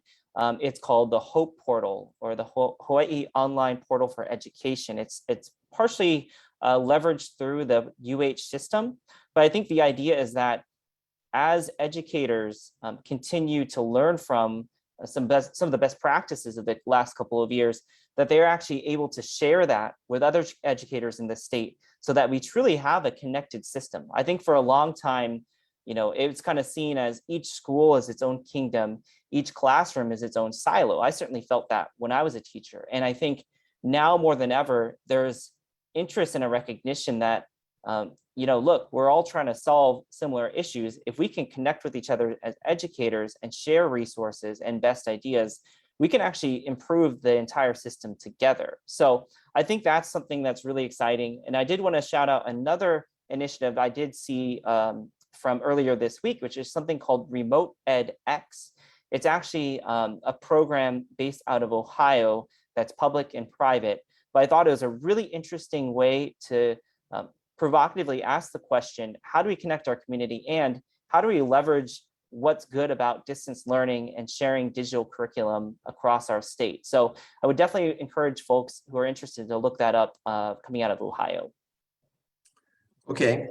It's called the HOPE Portal, or the Hawaii Online Portal for Education. It's partially leveraged through the UH system, but I think the idea is that as educators continue to learn from some of the best practices of the last couple of years, that they're actually able to share that with other educators in the state so that we truly have a connected system. I think for a long time, it's kind of seen as each school is its own kingdom, each classroom is its own silo. I certainly felt that when I was a teacher. And I think now more than ever, there's interest and a recognition that, look, we're all trying to solve similar issues. If we can connect with each other as educators and share resources and best ideas, we can actually improve the entire system together. So I think that's something that's really exciting. And I did want to shout out another initiative I did see from earlier this week, which is something called Remote EdX. It's actually a program based out of Ohio that's public and private. But I thought it was a really interesting way to provocatively ask the question, how do we connect our community, and how do we leverage what's good about distance learning and sharing digital curriculum across our state? So I would definitely encourage folks who are interested to look that up coming out of Ohio. Okay.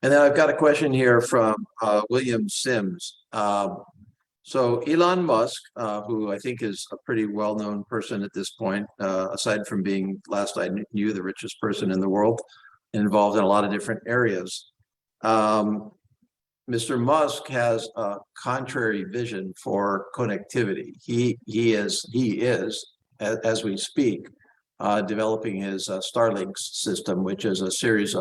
And then I've got a question here from William Sims. So Elon Musk, who I think is a pretty well-known person at this point, aside from being, last I knew, the richest person in the world, involved in a lot of different areas. Mr. Musk has a contrary vision for connectivity. He is, as we speak, developing his Starlink system, which is a series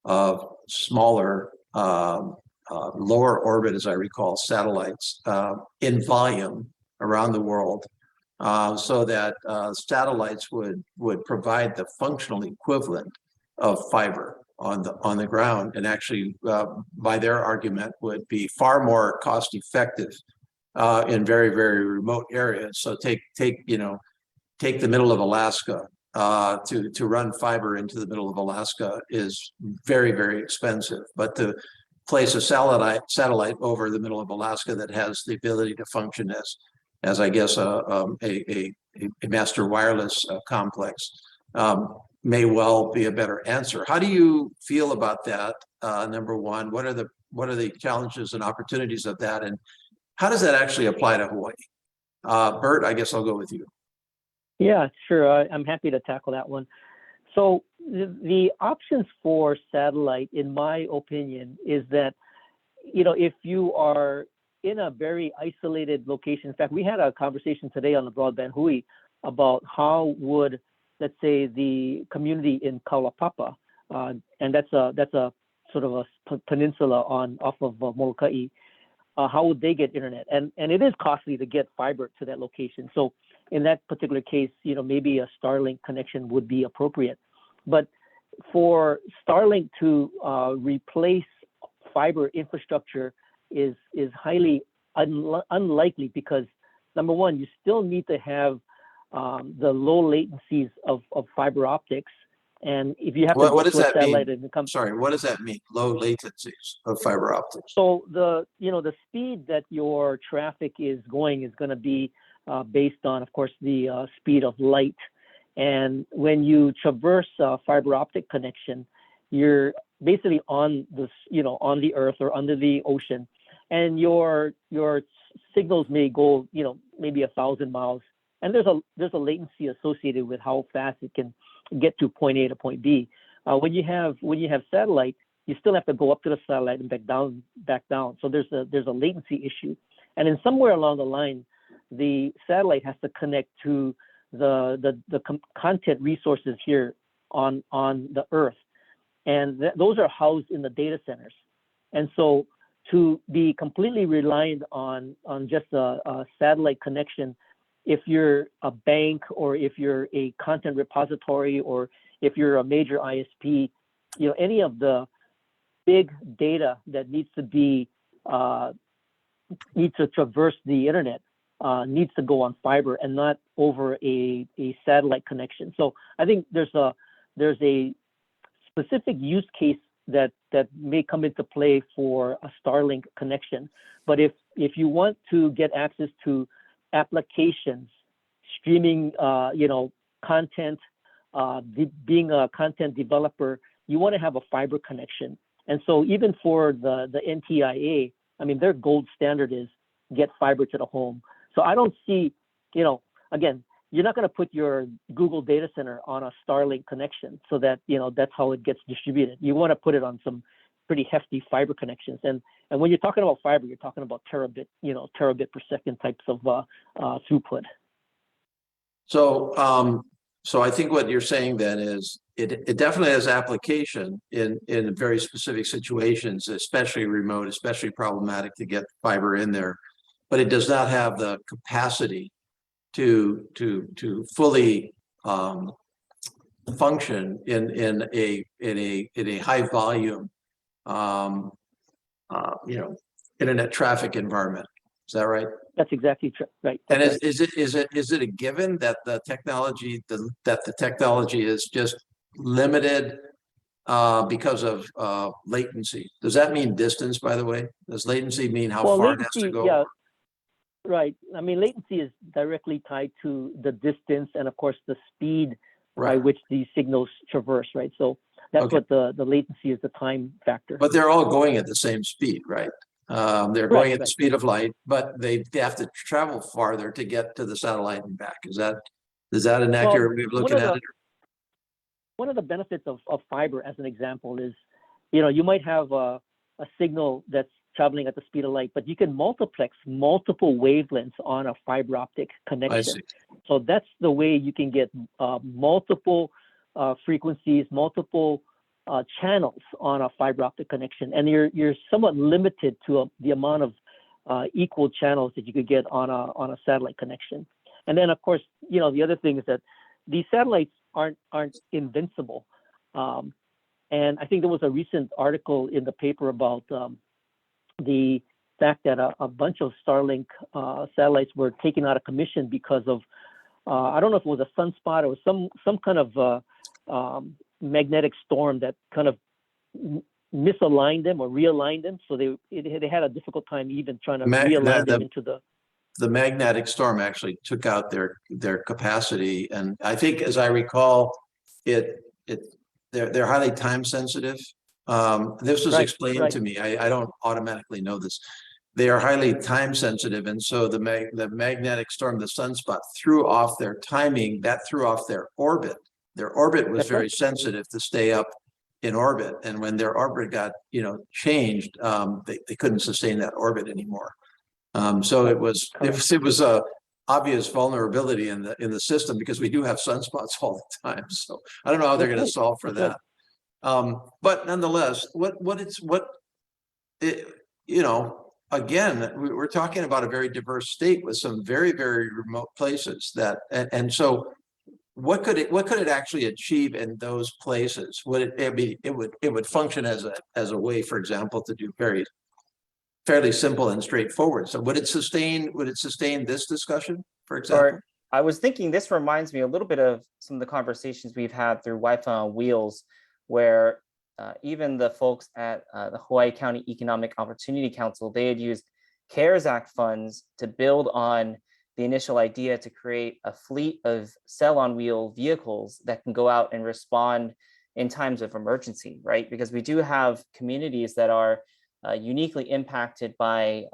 of smaller, lower orbit, as I recall, satellites in volume around the world, so that satellites would provide the functional equivalent of fiber on the ground, and actually, by their argument, would be far more cost effective in very, very remote areas. So take the middle of Alaska. To run fiber into the middle of Alaska is very, very expensive, but to place a satellite over the middle of Alaska that has the ability to function as I guess a master wireless complex may well be a better answer. How do you feel about that? Number one, what are the challenges and opportunities of that, and how does that actually apply to Hawaii? Burt, I guess I'll go with you. Yeah, sure. I'm happy to tackle that one. So the options for satellite, in my opinion, is that, if you are in a very isolated location. In fact, we had a conversation today on the Broadband Hui about how would, let's say, the community in Kaulapapa, and that's a sort of a peninsula off of Molokai, how would they get internet? And it is costly to get fiber to that location. So in that particular case, maybe a Starlink connection would be appropriate. But for Starlink to replace fiber infrastructure is highly unlikely, because number one, you still need to have the low latencies of fiber optics. And if you have what does that mean? Sorry, what does that mean? Low latencies of fiber optics. So the speed that your traffic is going to be based on, of course, the speed of light. And when you traverse a fiber optic connection, the basically on the, on the earth or under the ocean, and your signals may go, maybe 1,000 miles, and there's a latency associated with how fast it can get to point A to point B. When you have satellite, you still have to go up to the satellite and back down. So there's a latency issue, and then somewhere along the line, the satellite has to connect to the content resources here on the Earth, and those are housed in the data centers. And so to be completely reliant on just a satellite connection, if you're a bank or if you're a content repository or if you're a major ISP, any of the big data that needs to traverse the internet needs to go on fiber and not over a satellite connection. So I think there's a specific use case that may come into play for a Starlink connection. But if you want to get access to applications, streaming, content, being a content developer, you want to have a fiber connection. And so even for the NTIA, I mean, their gold standard is get fiber to the home. So I don't see, again, you're not going to put your Google data center on a Starlink connection so that, that's how it gets distributed. You want to put it on some pretty hefty fiber connections. And when you're talking about fiber, you're talking about terabit per second types of throughput. So I think what you're saying then is it definitely has application in very specific situations, especially remote, especially problematic to get fiber in there, but it does not have the capacity to fully function in a high volume internet traffic environment. Is that right? That's exactly right. And is it a given that the technology is just limited because of latency? Does that mean distance, by the way? Does latency mean how far it has to go? Yeah, right. I mean, latency is directly tied to the distance and, of course, the speed by which these signals traverse, right? So that's what the latency is, the time factor. But they're all going at the same speed, right? They're going at the speed of light, but they have to travel farther to get to the satellite and back. Is that an accurate way of looking at it? One of the benefits of fiber, as an example, is, you might have a signal that's traveling at the speed of light, but you can multiplex multiple wavelengths on a fiber optic connection. I see. So that's the way you can get multiple frequencies, multiple channels on a fiber optic connection, and you're somewhat limited to the amount of equal channels that you could get on a satellite connection. And then, of course, the other thing is that these satellites aren't invincible. And I think there was a recent article in the paper about the fact that a bunch of Starlink satellites were taken out of commission because of I don't know if it was a sunspot or some kind of magnetic storm that kind of misaligned them or realigned them. So they had a difficult time even trying to realign them into the magnetic storm actually took out their capacity. And I think, as I recall, they're highly time sensitive. This was explained to me. I don't automatically know this. They are highly time sensitive, and so the magnetic storm, the sunspot, threw off their timing. That threw off their orbit. Their orbit was very sensitive to stay up in orbit, and when their orbit got changed, they couldn't sustain that orbit anymore. So it was a obvious vulnerability in the system, because we do have sunspots all the time. So I don't know how they're going to solve for that. But nonetheless, again, we're talking about a very diverse state with some very, very remote places and so what could it actually achieve in those places? It would function as a way, for example, to do fairly simple and straightforward. So would it sustain this discussion, for example? I was thinking this reminds me a little bit of some of the conversations we've had through Wi-Fi on Wheels, where even the folks at the Hawaii County Economic Opportunity Council, they had used CARES Act funds to build on the initial idea to create a fleet of cell on wheel vehicles that can go out and respond in times of emergency, right? Because we do have communities that are uniquely impacted by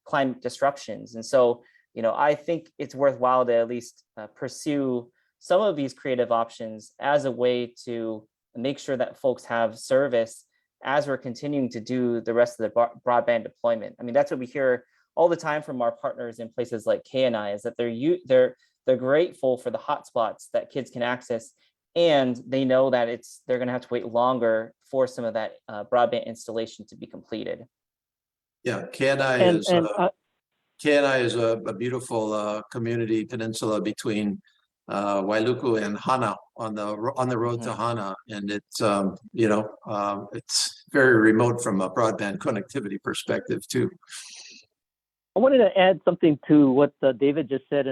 climate disruptions. And so, I think it's worthwhile to at least pursue some of these creative options as a way to make sure that folks have service as we're continuing to do the rest of the broadband deployment. I mean, that's what we hear all the time from our partners in places like KNI, is that they're grateful for the hotspots that kids can access, and they know that they're going to have to wait longer for some of that broadband installation to be completed. Yeah, KNI is a beautiful community peninsula between Wailuku and Hana on the road to Hana, and it's it's very remote from a broadband connectivity perspective too. I wanted to add something to what David just said,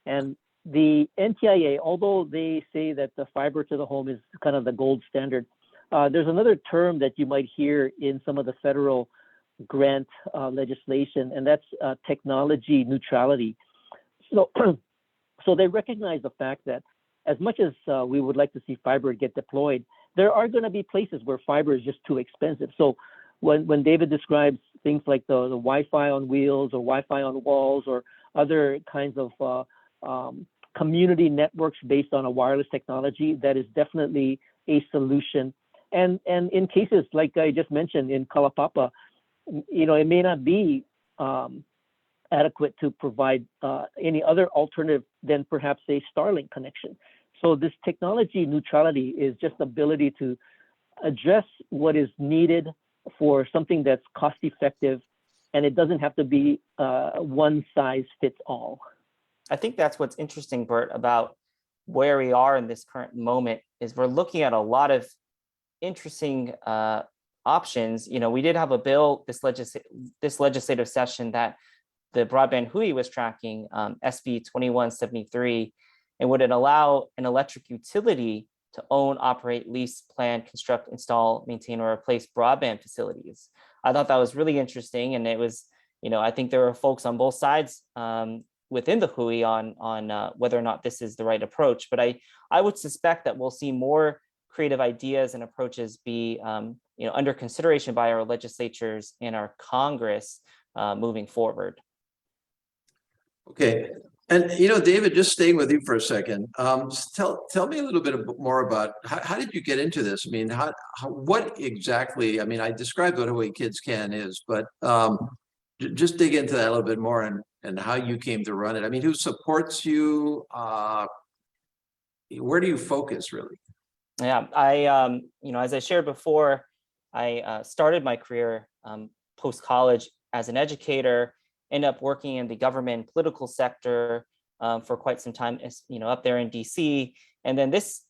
and the NTIA, although they say that the fiber to the home is kind of the gold standard, there's another term that you might hear in some of the federal grant legislation, and that's technology neutrality. So, so they recognize the fact that as much as we would like to see fiber get deployed, there are going to be places where fiber is just too expensive. So when David describes things like the Wi-Fi on wheels or Wi-Fi on walls or other kinds of community networks based on a wireless technology, that is definitely a solution. And in cases like I just mentioned in Kalapapa, it may not be adequate to provide any other alternative than perhaps a Starlink connection. So this technology neutrality is just the ability to address what is needed for something that's cost effective, and it doesn't have to be one size fits all. I think that's what's interesting, Burt, about where we are in this current moment, is we're looking at a lot of interesting options. We did have a bill this legislative session that the broadband Hui was tracking, SB 2173, and would it allow an electric utility to own, operate, lease, plan, construct, install, maintain, or replace broadband facilities. I thought that was really interesting, and it was, I think there are folks on both sides within the Hui on whether or not this is the right approach. But I would suspect that we'll see more creative ideas and approaches be under consideration by our legislatures and our Congress moving forward. Okay. And, David, just staying with you for a second, tell me a little bit more about how did you get into this? I mean, what exactly, I mean, I described what Hawaii Kids Can is, but just dig into that a little bit more and how you came to run it. I mean, who supports you? Where do you focus really? Yeah, I, as I shared before, I started my career post-college as an educator, ended up working in the government political sector for quite some time, up there in DC. And then this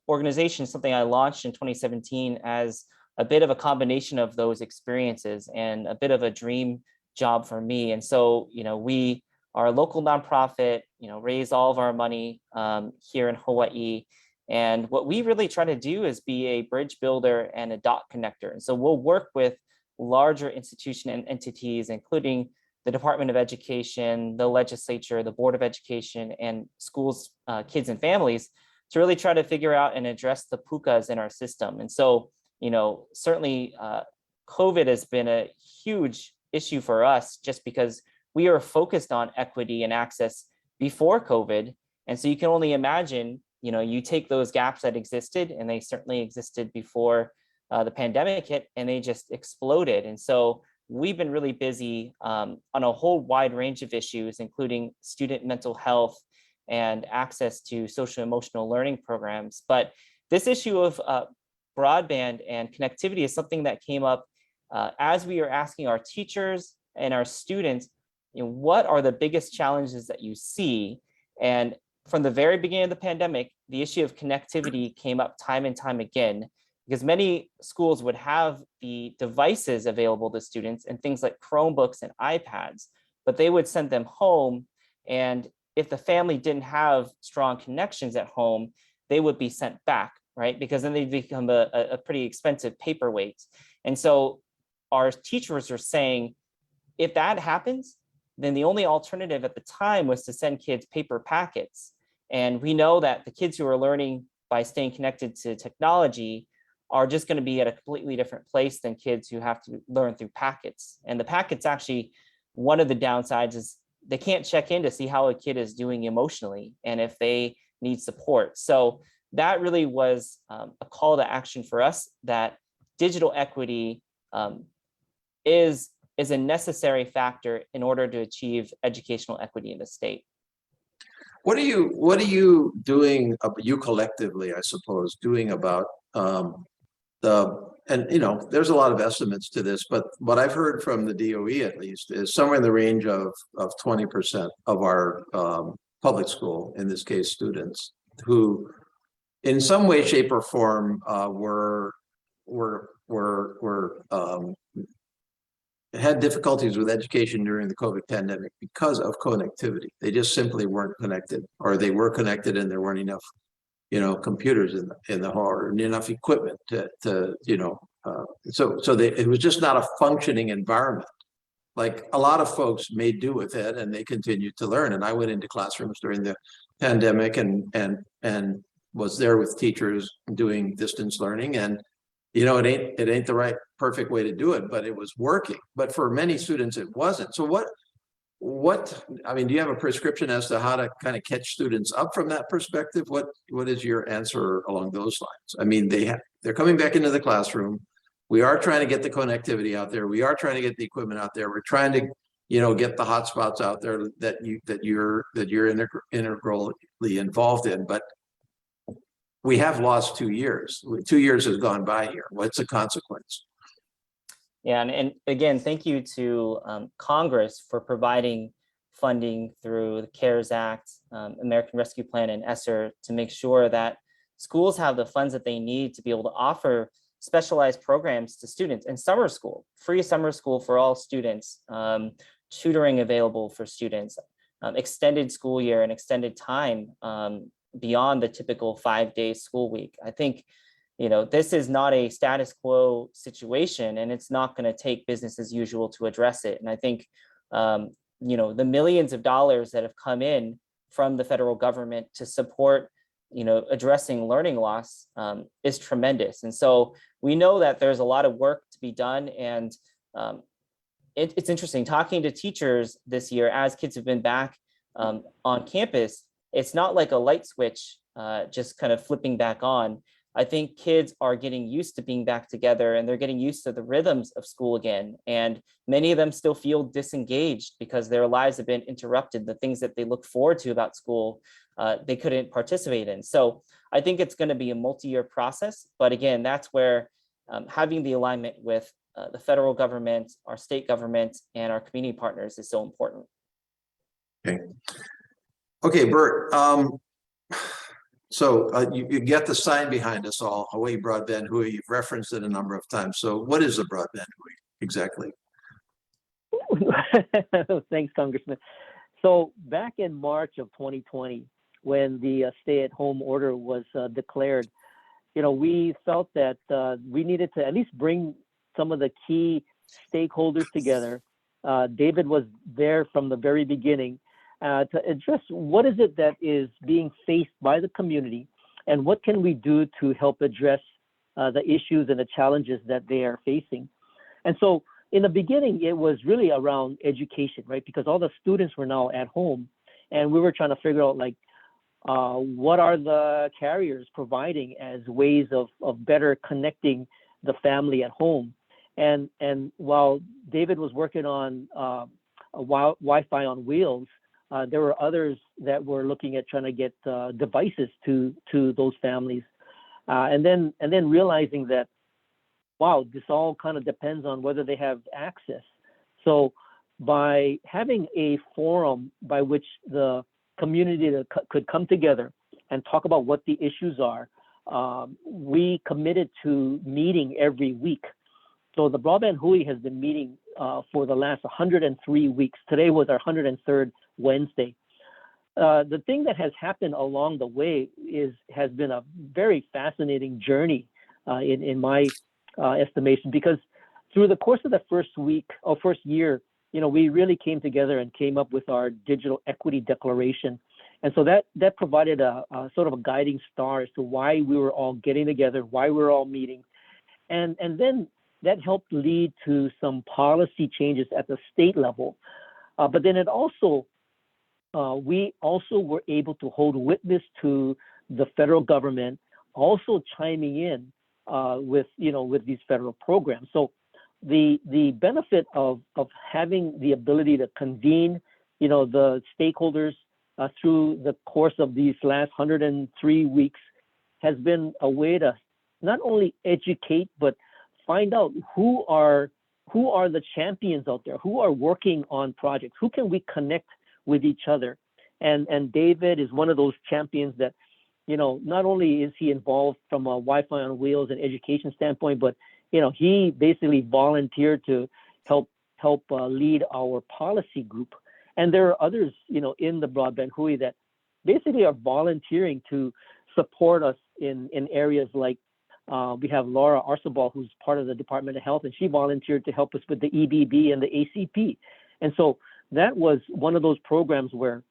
organization is something I launched in 2017 as a bit of a combination of those experiences and a bit of a dream job for me. And so, we are a local nonprofit, raise all of our money here in Hawaii. And what we really try to do is be a bridge builder and a dot connector. And so we'll work with larger institutions and entities, including the Department of Education, the legislature, the Board of Education, and schools, kids and families, to really try to figure out and address the pukas in our system. And so, certainly COVID has been a huge issue for us just because we are focused on equity and access before COVID. And so you can only imagine, you take those gaps that existed, and they certainly existed before the pandemic hit, and they just exploded. And so we've been really busy on a whole wide range of issues, including student mental health and access to social emotional learning programs. But this issue of broadband and connectivity is something that came up as we are asking our teachers and our students, what are the biggest challenges that you see? And from the very beginning of the pandemic, the issue of connectivity came up time and time again, because many schools would have the devices available to students and things like Chromebooks and iPads, but they would send them home. And if the family didn't have strong connections at home, they would be sent back, right? Because then they'd become a pretty expensive paperweight. And so our teachers are saying, if that happens, then the only alternative at the time was to send kids paper packets. And we know that the kids who are learning by staying connected to technology are just going to be at a completely different place than kids who have to learn through packets. And the packets, actually, one of the downsides is they can't check in to see how a kid is doing emotionally and if they need support. So that really was a call to action for us, that digital equity is a necessary factor in order to achieve educational equity in the state. What are you doing, you collectively, I suppose, doing about and you know, there's a lot of estimates to this, but what I've heard from the DOE at least is somewhere in the range of 20% of our public school, in this case, students who in some way, shape, or form had difficulties with education during the COVID pandemic because of connectivity. They just simply weren't connected, or they were connected and there weren't enough, you know, computers in the hall, or enough equipment to you know, it was just not a functioning environment. Like a lot of folks made do with it and they continued to learn. And I went into classrooms during the pandemic and was there with teachers doing distance learning, and you know, it ain't the right perfect way to do it, but it was working. But for many students, it wasn't. So what I mean, do you have a prescription as to how to kind of catch students up from that perspective? What is your answer along those lines? I mean, they're coming back into the classroom. We are trying to get the connectivity out there. We are trying to get the equipment out there. We're trying to, you know, get the hotspots out there that you're integrally involved in. But we have lost 2 years. 2 years has gone by here. What's the consequence? Yeah, and again, thank you to Congress for providing funding through the CARES Act, American Rescue Plan, and ESSER to make sure that schools have the funds that they need to be able to offer specialized programs to students. And summer school, free summer school for all students, tutoring available for students, extended school year and extended time beyond the typical 5-day school week. I think, you know, this is not a status quo situation, and it's not going to take business as usual to address it. And I think, you know, the millions of dollars that have come in from the federal government to support, you know, addressing learning loss is tremendous. And so we know that there's a lot of work to be done. And it's interesting talking to teachers this year as kids have been back on campus. It's not like a light switch just kind of flipping back on. I think kids are getting used to being back together, and they're getting used to the rhythms of school again. And many of them still feel disengaged because their lives have been interrupted. The things that they look forward to about school, they couldn't participate in. So I think it's going to be a multi-year process. But again, that's where having the alignment with the federal government, our state government, and our community partners is so important. Okay, Burt. So you get the sign behind us all, Hawaii Broadband Hui. You've referenced it a number of times. So what is the Broadband Hui exactly? Thanks, Congressman. So back in March of 2020, when the stay-at-home order was declared, you know, we felt that we needed to at least bring some of the key stakeholders together. David was there from the very beginning. To address what is it that is being faced by the community, and what can we do to help address the issues and the challenges that they are facing. And so in the beginning, it was really around education, right? Because all the students were now at home, and we were trying to figure out, like, what are the carriers providing as ways of better connecting the family at home. And while David was working on Wi-Fi on wheels, there were others that were looking at trying to get devices to those families, and then realizing that, wow, this all kind of depends on whether they have access. So by having a forum by which the community could come together and talk about what the issues are, we committed to meeting every week. So the Broadband Hui has been meeting for the last 103 weeks. Today was our 103rd Wednesday. The thing that has happened along the way has been a very fascinating journey in my estimation, because through the course of the first year, you know, we really came together and came up with our digital equity declaration. And so that provided a sort of a guiding star as to why we were all getting together, why we were all meeting. And then that helped lead to some policy changes at the state level. But then it also, we also were able to hold witness to the federal government also chiming in with these federal programs. So the benefit of having the ability to convene, the stakeholders through the course of these last 103 weeks has been a way to not only educate, but find out who are the champions out there, who are working on projects, who can we connect with each other. And David is one of those champions that, not only is he involved from a Wi-Fi on wheels and education standpoint, but, he basically volunteered to help lead our policy group. And there are others, in the broadband Hui that basically are volunteering to support us in areas like we have Laura Arcibal, who's part of the Department of Health, and she volunteered to help us with the EBB and the ACP. And so that was one of those programs where,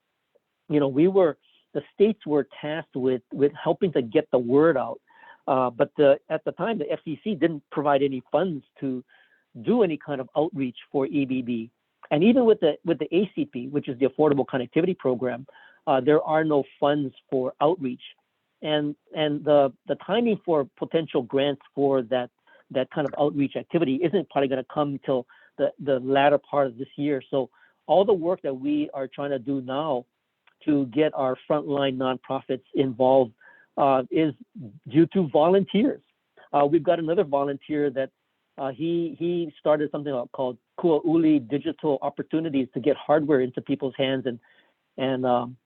the states were tasked with helping to get the word out. But at the time, the FCC didn't provide any funds to do any kind of outreach for EBB. And even with the ACP, which is the Affordable Connectivity Program, there are no funds for outreach. And the timing for potential grants for that kind of outreach activity isn't probably going to come until the latter part of this year. So all the work that we are trying to do now to get our frontline nonprofits involved is due to volunteers. We've got another volunteer that he started something called Kuauli Digital Opportunities to get hardware into people's hands, and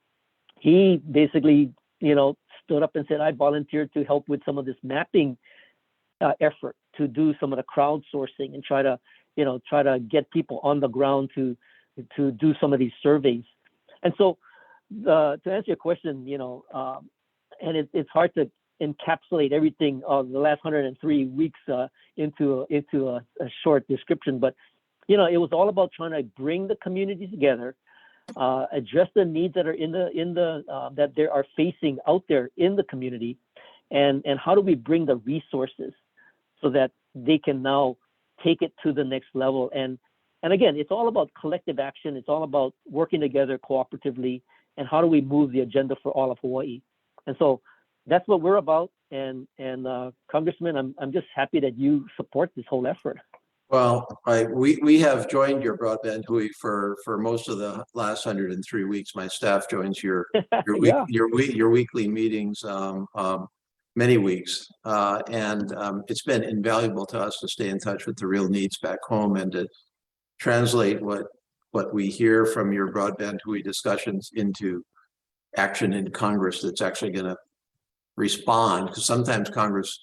he basically stood up and said, I volunteered to help with some of this mapping effort to do some of the crowdsourcing and try to get people on the ground to do some of these surveys. And so to answer your question, and it's hard to encapsulate everything of the last 103 weeks into a short description, but it was all about trying to bring the community together, address the needs that are in the that they are facing out there in the community, and how do we bring the resources so that they can now take it to the next level. And again, it's all about collective action. It's all about working together cooperatively, and how do we move the agenda for all of Hawaii. And so that's what we're about. And Congressman, I'm just happy that you support this whole effort. Well, we have joined your Broadband Hui for most of the last 103 weeks. My staff joins your weekly meetings many weeks, and it's been invaluable to us to stay in touch with the real needs back home and to translate what we hear from your Broadband Hui discussions into action in Congress that's actually going to respond, because sometimes Congress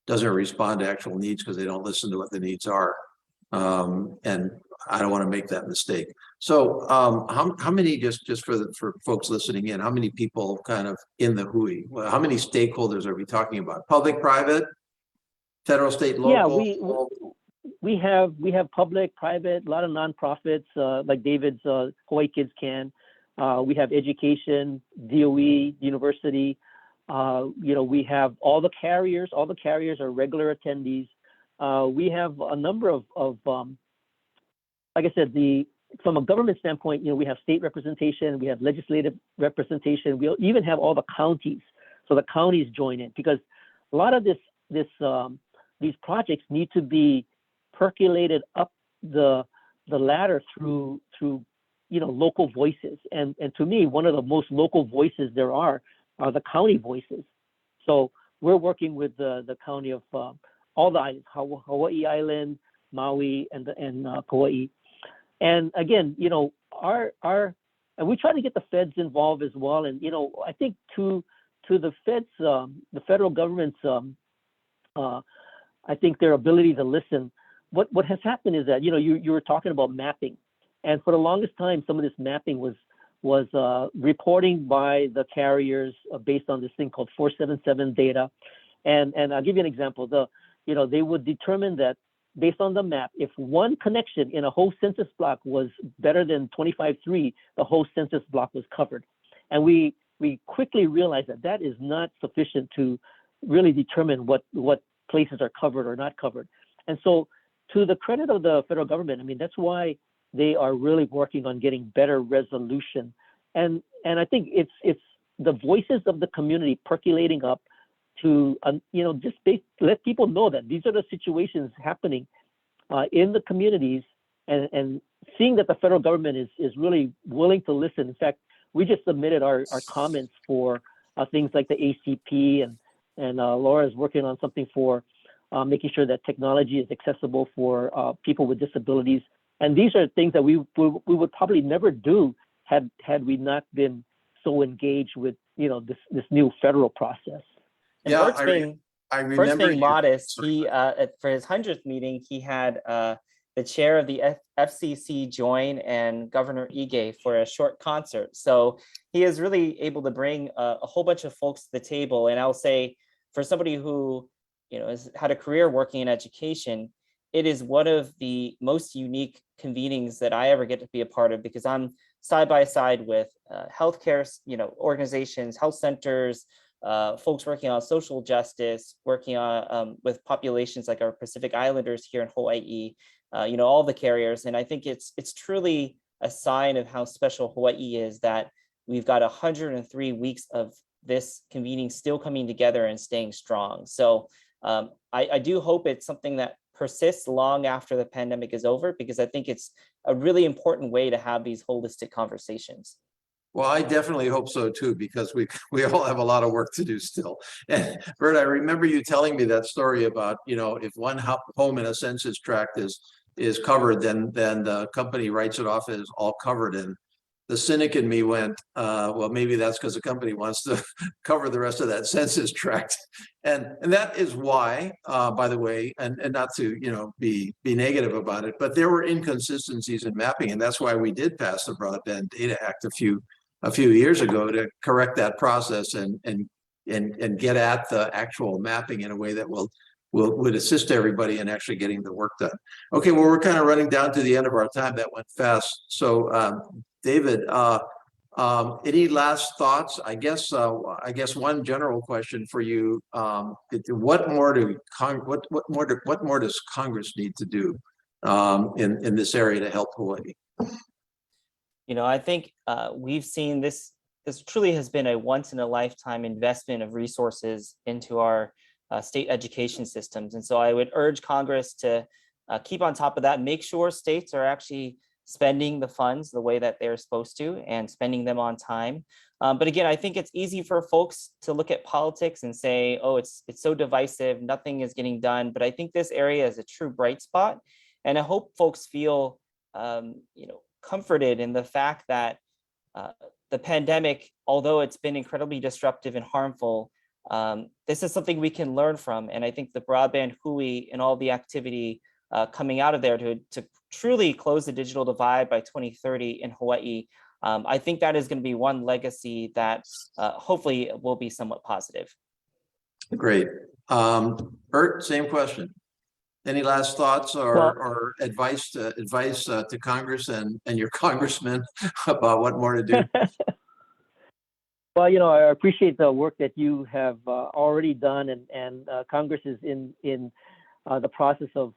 doesn't respond to actual needs because they don't listen to what the needs are. And I don't want to make that mistake. So how many, just for folks listening in, how many people kind of in the Hui? Well, how many stakeholders are we talking about? Public, private, federal, state, local? Yeah, we have public, private, a lot of nonprofits like David's Hawaii Kids Can. We have education, DOE, university. We have all the carriers. All the carriers are regular attendees. We have a number of like I said, from a government standpoint, we have state representation, we have legislative representation. We even have all the counties, so the counties join in, because a lot of these projects need to be percolated up the ladder through local voices. And to me, one of the most local voices there are the county voices. So we're working with the county of all the islands, Hawaii Island, Maui, and Kauai. And again, and we try to get the feds involved as well. And I think to the feds, the federal government's, I think their ability to listen. What has happened is that you were talking about mapping, and for the longest time, some of this mapping was reporting by the carriers based on this thing called 477 data. And I'll give you an example. They would determine that based on the map, if one connection in a whole census block was better than 25.3, the whole census block was covered. And we we quickly realized that that is not sufficient to really determine what places are covered or not covered. And so, to the credit of the federal government, I mean, that's why they are really working on getting better resolution. And I think it's the voices of the community percolating up to just let people know that these are the situations happening in the communities, and seeing that the federal government is really willing to listen. In fact, we just submitted our comments for things like the ACP, and Laura is working on something for making sure that technology is accessible for people with disabilities. And these are things that we would probably never do had we not been so engaged with this new federal process. And Yeah, Bert's being modest. He for his 100th meeting, he had the chair of the FCC join and Governor Ige for a short concert. So he is really able to bring a whole bunch of folks to the table. And I'll say, for somebody who has had a career working in education, it is one of the most unique convenings that I ever get to be a part of, because I'm side by side with healthcare, organizations, health centers, folks working on social justice, working on with populations like our Pacific Islanders here in Hawaii, all the carriers. And I think it's truly a sign of how special Hawaii is that we've got 103 weeks of this convening still coming together and staying strong. So I do hope it's something that persists long after the pandemic is over, because I think it's a really important way to have these holistic conversations. Well, I definitely hope so too, because we all have a lot of work to do still. And Burt, I remember you telling me that story about, if one home in a census tract is covered, then the company writes it off as all covered. And the cynic in me went, well, maybe that's because the company wants to cover the rest of that census tract. And that is why, by the way, and not to be negative about it, but there were inconsistencies in mapping, and that's why we did pass the Broadband Data Act a few years ago to correct that process and get at the actual mapping in a way that would assist everybody in actually getting the work done. Okay, well, we're kind of running down to the end of our time. That went fast. So David, any last thoughts? I guess one general question for you: what more does Congress need to do in this area to help Hawaii? I think we've seen this truly has been a once in a lifetime investment of resources into our state education systems. And so I would urge Congress to keep on top of that, make sure states are actually spending the funds the way that they're supposed to and spending them on time. But again, I think it's easy for folks to look at politics and say, oh, it's so divisive, nothing is getting done. But I think this area is a true bright spot. And I hope folks feel, comforted in the fact that the pandemic, although it's been incredibly disruptive and harmful, this is something we can learn from. And I think the broadband hui and all the activity coming out of there to truly close the digital divide by 2030 in Hawaii, I think that is going to be one legacy that hopefully will be somewhat positive. Great. Burt, same question. Any last thoughts or advice to Congress and your congressman about what more to do? Well, I appreciate the work that you have already done, and Congress is in the process of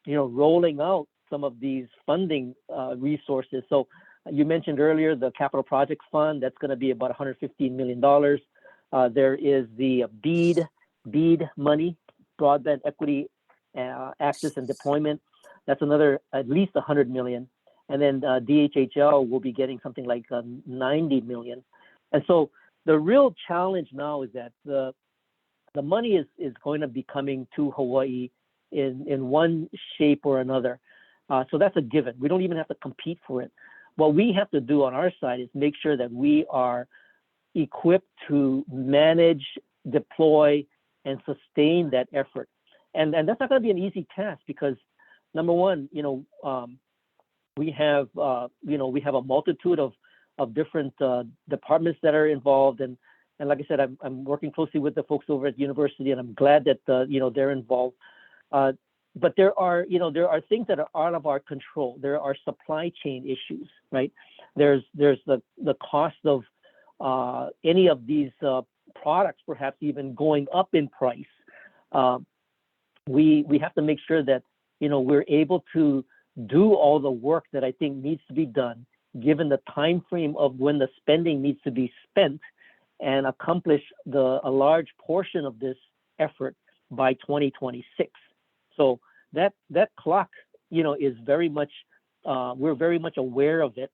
rolling out some of these funding resources. So you mentioned earlier the Capital Projects Fund. That's going to be about $115 million. There is the BEAD money, Broadband Equity Access and Deployment. That's another at least $100 million. And then DHHL will be getting something like $90 million. And so the real challenge now is that the money is going to be coming to Hawaii in one shape or another. So that's a given. We don't even have to compete for it. What we have to do on our side is make sure that we are equipped to manage, deploy, and sustain that effort. And that's not going to be an easy task because, number one, we have a multitude of different departments that are involved, and like I said, I'm working closely with the folks over at the university, and I'm glad that they're involved. But there are things that are out of our control. There are supply chain issues, right? There's the cost of any of these products perhaps even going up in price, we have to make sure that, you know, we're able to do all the work that I think needs to be done, given the time frame of when the spending needs to be spent, and accomplish a large portion of this effort by 2026. So that clock, you know, is very much, we're very much aware of it.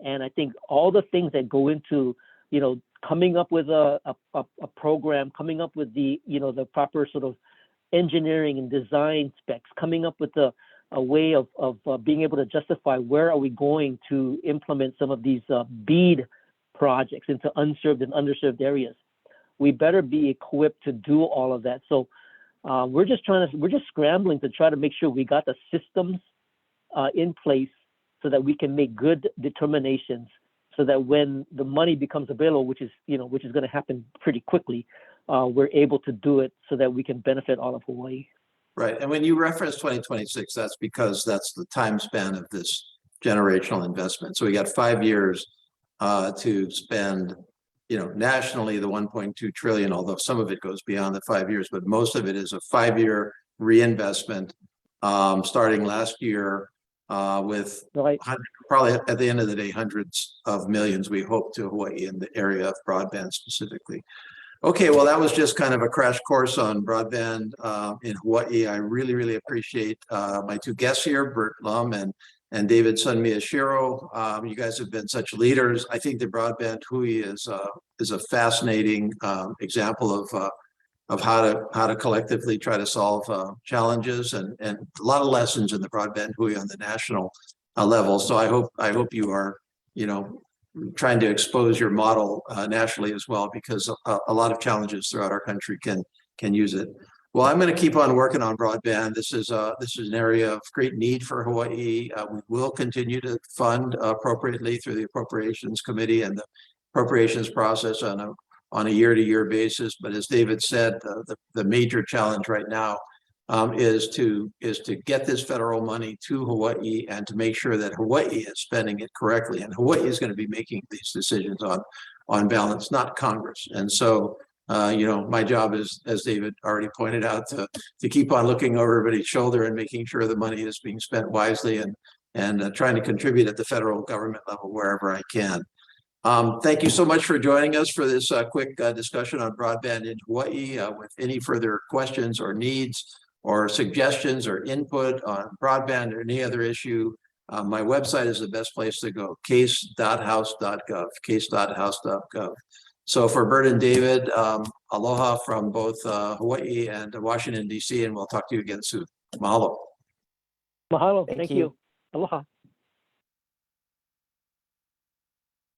And I think all the things that go into, you know, coming up with a program, coming up with the, you know, the proper sort of engineering and design specs, coming up with a way of being able to justify where are we going to implement some of these BEAD projects into unserved and underserved areas. We better be equipped to do all of that. So we're just scrambling to try to make sure we got the systems in place so that we can make good determinations, so that when the money becomes available, which is going to happen pretty quickly, we're able to do it so that we can benefit all of Hawaii. Right. And when you reference 2026, that's because that's the time span of this generational investment. So we got 5 years to spend, you know, nationally the 1.2 trillion, although some of it goes beyond the 5 years, but most of it is a 5-year reinvestment starting last year with probably at the end of the day, hundreds of millions, we hope, to Hawaii in the area of broadband specifically. Okay, well, that was just kind of a crash course on broadband in Hawaii. I really, really appreciate my two guests here, Burt Lum and David Sun-Miyashiro. You guys have been such leaders. I think the broadband Hui is a fascinating example of how to collectively try to solve challenges, and a lot of lessons in the broadband Hui on the national level. So I hope you are, you know, trying to expose your model nationally as well, because a lot of challenges throughout our country can use it. Well, I'm going to keep on working on broadband. This is an area of great need for Hawaii. We will continue to fund appropriately through the Appropriations Committee and the appropriations process on a year-to-year basis. But as David said, the major challenge right now is to get this federal money to Hawaii and to make sure that Hawaii is spending it correctly. And Hawaii is going to be making these decisions on balance, not Congress. And so, you know, my job is, as David already pointed out, to keep on looking over everybody's shoulder and making sure the money is being spent wisely, and trying to contribute at the federal government level wherever I can. Thank you so much for joining us for this quick discussion on broadband in Hawaii. With any further questions or needs or suggestions or input on broadband or any other issue, my website is the best place to go, case.house.gov, case.house.gov. So for Burt and David, aloha from both Hawaii and Washington, D.C., and we'll talk to you again soon. Mahalo. Mahalo. Thank you. Aloha.